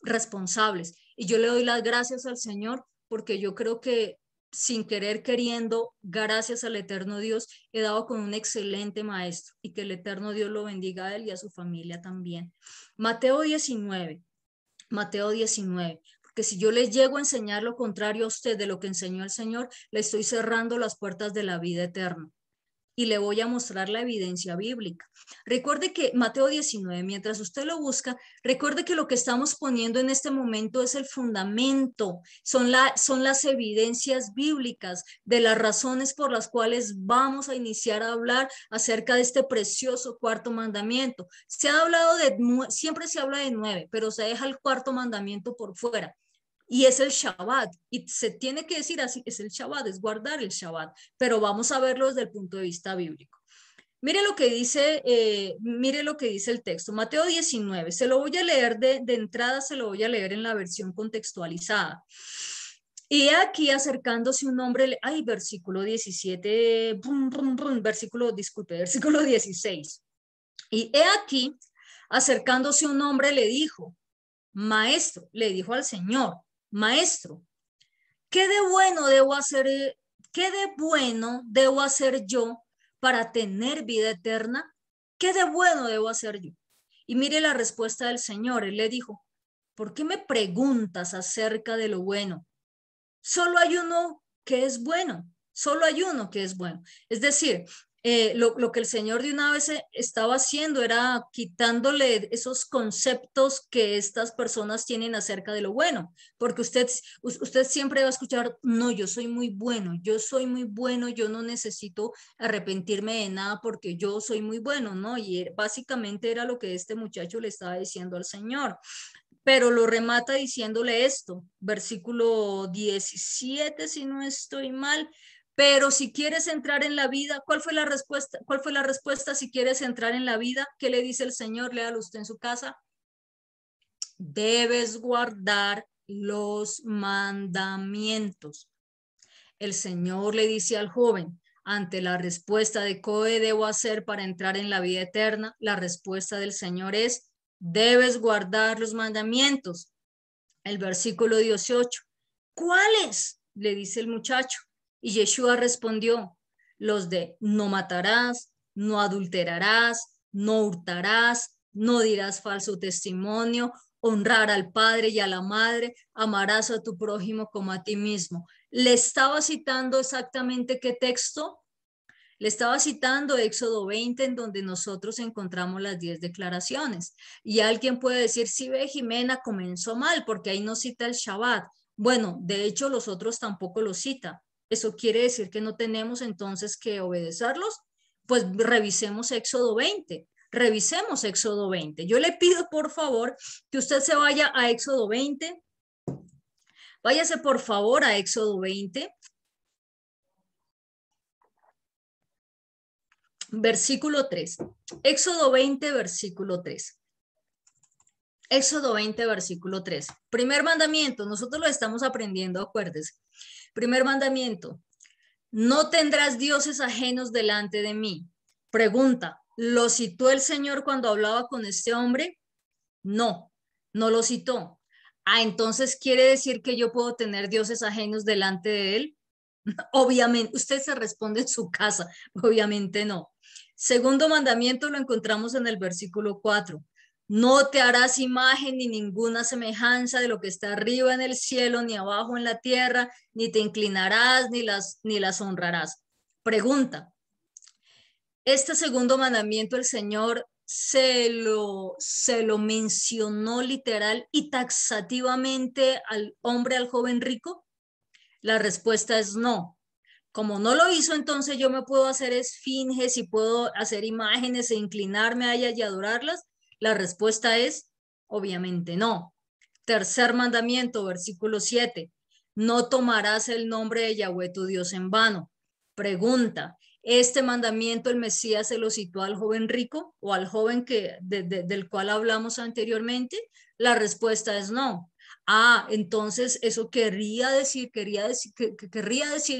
responsables. Y yo le doy las gracias al Señor porque yo creo que sin querer queriendo, gracias al eterno Dios, he dado con un excelente maestro y que el eterno Dios lo bendiga a él y a su familia también. Mateo 19, Mateo 19. Porque si yo le llego a enseñar lo contrario a usted de lo que enseñó el Señor, le estoy cerrando las puertas de la vida eterna y le voy a mostrar la evidencia bíblica. Recuerde que Mateo 19, mientras usted lo busca, recuerde que lo que estamos poniendo en este momento es el fundamento, son las evidencias bíblicas de las razones por las cuales vamos a iniciar a hablar acerca de este precioso cuarto mandamiento. Se ha hablado siempre se habla de 9, pero se deja el cuarto mandamiento por fuera. Y es el Shabbat, y se tiene que decir así, es el Shabbat, es guardar el Shabbat, pero vamos a verlo desde el punto de vista bíblico. Mire lo que dice el texto, Mateo 19, se lo voy a leer de entrada, se lo voy a leer en la versión contextualizada. Y aquí acercándose un hombre, versículo 17, versículo 16. Y he aquí, acercándose un hombre le dijo, maestro, le dijo al Señor, maestro, ¿qué de bueno debo hacer? ¿Qué de bueno debo hacer yo para tener vida eterna? ¿Qué de bueno debo hacer yo? Y mire la respuesta del Señor. Él le dijo, ¿por qué me preguntas acerca de lo bueno? Solo hay uno que es bueno, solo hay uno que es bueno. Es decir, lo que el Señor de una vez estaba haciendo era quitándole esos conceptos que estas personas tienen acerca de lo bueno, porque usted siempre va a escuchar, no, yo soy muy bueno, yo soy muy bueno, yo no necesito arrepentirme de nada porque yo soy muy bueno, ¿no? Y básicamente era lo que este muchacho le estaba diciendo al Señor, pero lo remata diciéndole esto, versículo 17, si no estoy mal. Pero si quieres entrar en la vida, ¿cuál fue la respuesta? ¿Cuál fue la respuesta si quieres entrar en la vida? ¿Qué le dice el Señor? Léalo usted en su casa. Debes guardar los mandamientos. El Señor le dice al joven, ante la respuesta de ¿qué debo hacer para entrar en la vida eterna? La respuesta del Señor es, debes guardar los mandamientos. El versículo 18, ¿cuáles? Le dice el muchacho. Y Yeshua respondió, los de no matarás, no adulterarás, no hurtarás, no dirás falso testimonio, honrar al padre y a la madre, amarás a tu prójimo como a ti mismo. Le estaba citando exactamente qué texto. Le estaba citando Éxodo 20, en donde nosotros encontramos las 10 declaraciones. Y alguien puede decir, sí, ve, Jimena, comenzó mal, porque ahí no cita el Shabbat. Bueno, de hecho, los otros tampoco lo cita. ¿Eso quiere decir que no tenemos entonces que obedecerlos? Pues revisemos Éxodo 20. Revisemos Éxodo 20. Yo le pido, por favor, que usted se vaya a Éxodo 20. Váyase, por favor, a Éxodo 20. Versículo 3. Éxodo 20, versículo 3. Éxodo 20, versículo 3. Primer mandamiento, nosotros lo estamos aprendiendo, acuérdese. Primer mandamiento, no tendrás dioses ajenos delante de mí. Pregunta, ¿lo citó el Señor cuando hablaba con este hombre? No, no lo citó. Entonces quiere decir que yo puedo tener dioses ajenos delante de él. Obviamente, usted se responde en su casa, obviamente no. Segundo mandamiento lo encontramos en el versículo 4. No te harás imagen ni ninguna semejanza de lo que está arriba en el cielo, ni abajo en la tierra, ni te inclinarás, ni las honrarás. Pregunta, Este segundo mandamiento el Señor se lo mencionó literal y taxativamente al hombre, al joven rico. La respuesta es no. Como no lo hizo, entonces yo me puedo hacer esfinges y puedo hacer imágenes e inclinarme a ellas y adorarlas. La respuesta es obviamente no. Tercer mandamiento, versículo 7. No tomarás el nombre de Yahweh tu Dios en vano. Pregunta, ¿este mandamiento el Mesías se lo citó al joven rico o al joven del cual hablamos anteriormente? La respuesta es no. Entonces eso querría decir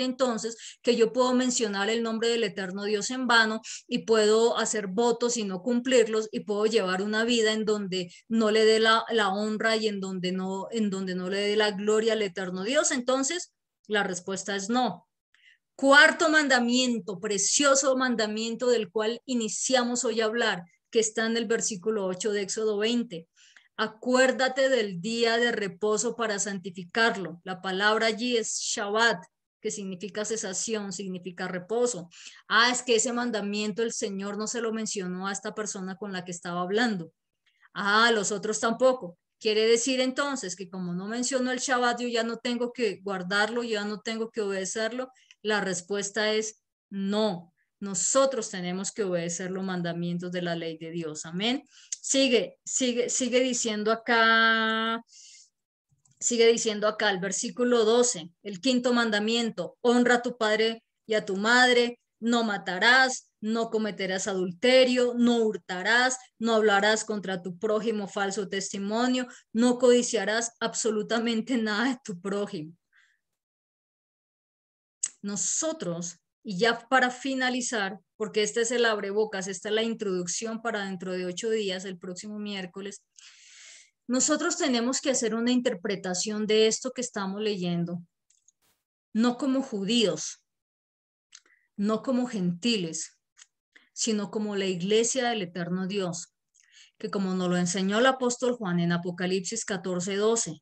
entonces que yo puedo mencionar el nombre del eterno Dios en vano y puedo hacer votos y no cumplirlos y puedo llevar una vida en donde no le dé la honra y en donde no le dé la gloria al eterno Dios. Entonces la respuesta es no. Cuarto mandamiento, precioso mandamiento del cual iniciamos hoy a hablar, que está en el versículo 8 de Éxodo 20. Acuérdate del día de reposo para santificarlo. La palabra allí es Shabbat, que significa cesación, significa reposo. Es que ese mandamiento el Señor no se lo mencionó a esta persona con la que estaba hablando. Los otros tampoco. Quiere decir entonces que como no mencionó el Shabbat, yo ya no tengo que guardarlo, yo ya no tengo que obedecerlo. La respuesta es no. Nosotros tenemos que obedecer los mandamientos de la ley de Dios. Amén. Sigue diciendo acá. Sigue diciendo acá el versículo 12, el quinto mandamiento: honra a tu padre y a tu madre, no matarás, no cometerás adulterio, no hurtarás, no hablarás contra tu prójimo falso testimonio, no codiciarás absolutamente nada de tu prójimo. Nosotros, y ya para finalizar, porque este es el abrebocas, esta es la introducción para dentro de 8 días, el próximo miércoles, nosotros tenemos que hacer una interpretación de esto que estamos leyendo, no como judíos, no como gentiles, sino como la iglesia del eterno Dios, que como nos lo enseñó el apóstol Juan en Apocalipsis 14:12,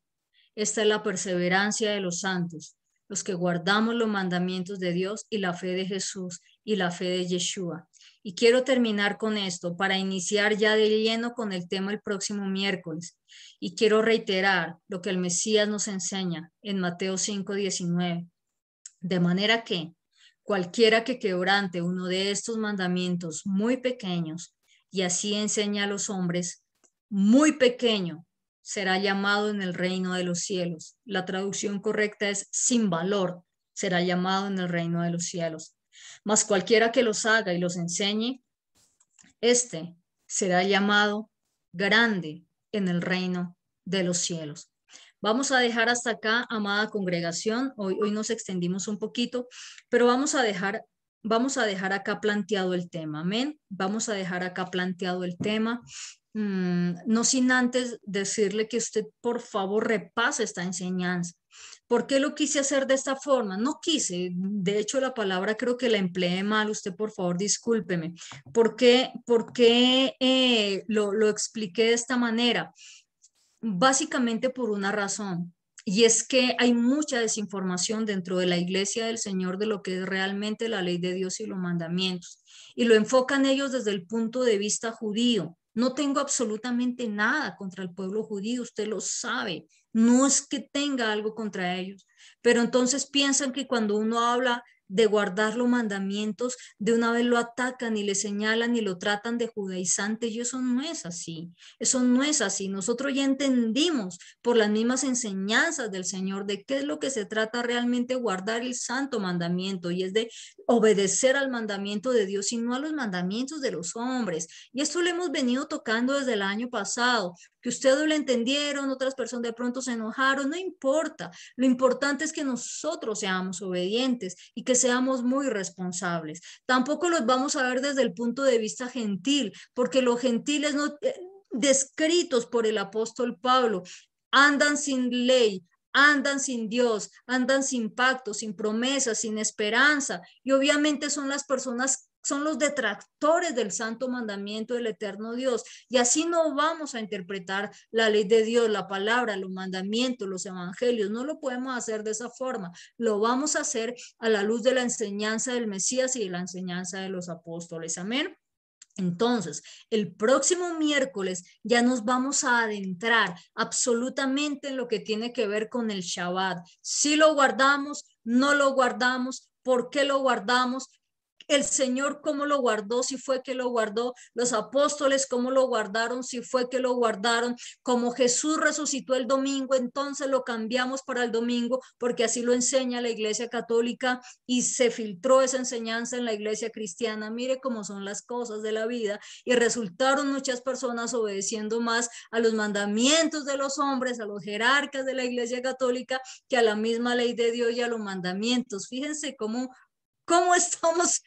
esta es la perseverancia de los santos, los que guardamos los mandamientos de Dios y la fe de Jesús y la fe de Yeshua. Y quiero terminar con esto para iniciar ya de lleno con el tema el próximo miércoles. Y quiero reiterar lo que el Mesías nos enseña en Mateo 5:19. De manera que cualquiera que quebrante uno de estos mandamientos muy pequeños y así enseña a los hombres, muy pequeño será llamado en el reino de los cielos. La traducción correcta es sin valor será llamado en el reino de los cielos. Mas cualquiera que los haga y los enseñe, este será llamado grande en el reino de los cielos. Vamos a dejar hasta acá, amada congregación. Hoy nos extendimos un poquito, pero vamos a dejar acá planteado el tema. Amén. Vamos a dejar acá planteado el tema. No sin antes decirle que usted por favor repase esta enseñanza. ¿Por qué lo quise hacer de esta forma? No quise, de hecho la palabra creo que la empleé mal, usted por favor discúlpeme. ¿Por qué lo expliqué de esta manera? Básicamente por una razón, y es que hay mucha desinformación dentro de la iglesia del Señor de lo que es realmente la ley de Dios y los mandamientos, y lo enfocan ellos desde el punto de vista judío. No tengo absolutamente nada contra el pueblo judío, usted lo sabe, no es que tenga algo contra ellos, pero entonces piensan que cuando uno habla de guardar los mandamientos, de una vez lo atacan y le señalan y lo tratan de judaizante, y eso no es así. Eso no es así. Nosotros ya entendimos por las mismas enseñanzas del Señor de qué es lo que se trata realmente guardar el santo mandamiento, y es de obedecer al mandamiento de Dios y no a los mandamientos de los hombres. Y esto lo hemos venido tocando desde el año pasado, que ustedes lo entendieron, otras personas de pronto se enojaron, no importa. Lo importante es que nosotros seamos obedientes y que seamos muy responsables. Tampoco los vamos a ver desde el punto de vista gentil, porque los gentiles no descritos por el apóstol Pablo andan sin ley, andan sin Dios, andan sin pacto, sin promesas, sin esperanza, y obviamente son las personas son los detractores del santo mandamiento del eterno Dios. Y así no vamos a interpretar la ley de Dios, la palabra, los mandamientos, los evangelios. No lo podemos hacer de esa forma. Lo vamos a hacer a la luz de la enseñanza del Mesías y de la enseñanza de los apóstoles. Amén. Entonces, el próximo miércoles ya nos vamos a adentrar absolutamente en lo que tiene que ver con el Shabbat. Si lo guardamos, no lo guardamos, ¿por qué lo guardamos? El Señor cómo lo guardó, si fue que lo guardó, los apóstoles cómo lo guardaron, si fue que lo guardaron, como Jesús resucitó el domingo, entonces lo cambiamos para el domingo, porque así lo enseña la Iglesia Católica y se filtró esa enseñanza en la Iglesia Cristiana. Mire cómo son las cosas de la vida y resultaron muchas personas obedeciendo más a los mandamientos de los hombres, a los jerarcas de la Iglesia Católica, que a la misma ley de Dios y a los mandamientos. Fíjense cómo estamos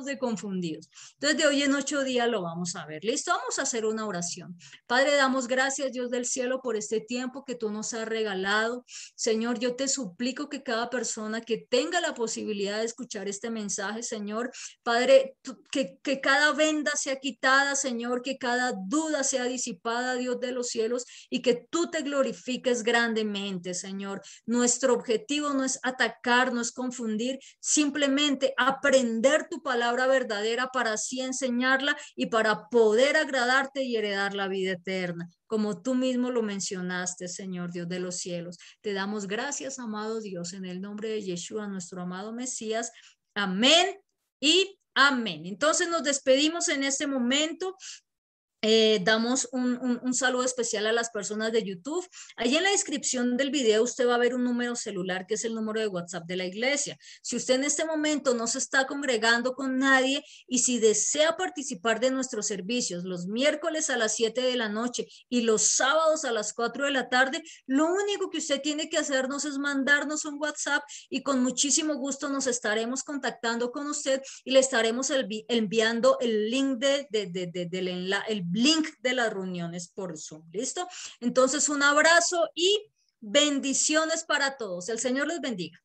de confundidos. Entonces, de hoy en 8 días lo vamos a ver. ¿Listo? Vamos a hacer una oración. Padre, damos gracias, Dios del cielo, por este tiempo que tú nos has regalado. Señor, yo te suplico que cada persona que tenga la posibilidad de escuchar este mensaje, Señor, Padre, que cada venda sea quitada, Señor, que cada duda sea disipada, Dios de los cielos, y que tú te glorifiques grandemente, Señor. Nuestro objetivo no es atacar, no es confundir, simplemente aprender tu palabra verdadera para así enseñarla y para poder agradarte y heredar la vida eterna, como tú mismo lo mencionaste, Señor Dios de los cielos. Te damos gracias, amado Dios, en el nombre de Yeshua, nuestro amado Mesías. Amén y amén. Entonces nos despedimos en este momento. Damos un saludo especial a las personas de YouTube. Allí en la descripción del video usted va a ver un número celular que es el número de WhatsApp de la iglesia. Si usted en este momento no se está congregando con nadie y si desea participar de nuestros servicios los miércoles a las 7 de la noche y los sábados a las 4 de la tarde, lo único que usted tiene que hacernos es mandarnos un WhatsApp y con muchísimo gusto nos estaremos contactando con usted y le estaremos enviando el link el link de las reuniones por Zoom. ¿Listo? Entonces, un abrazo y bendiciones para todos. El Señor les bendiga.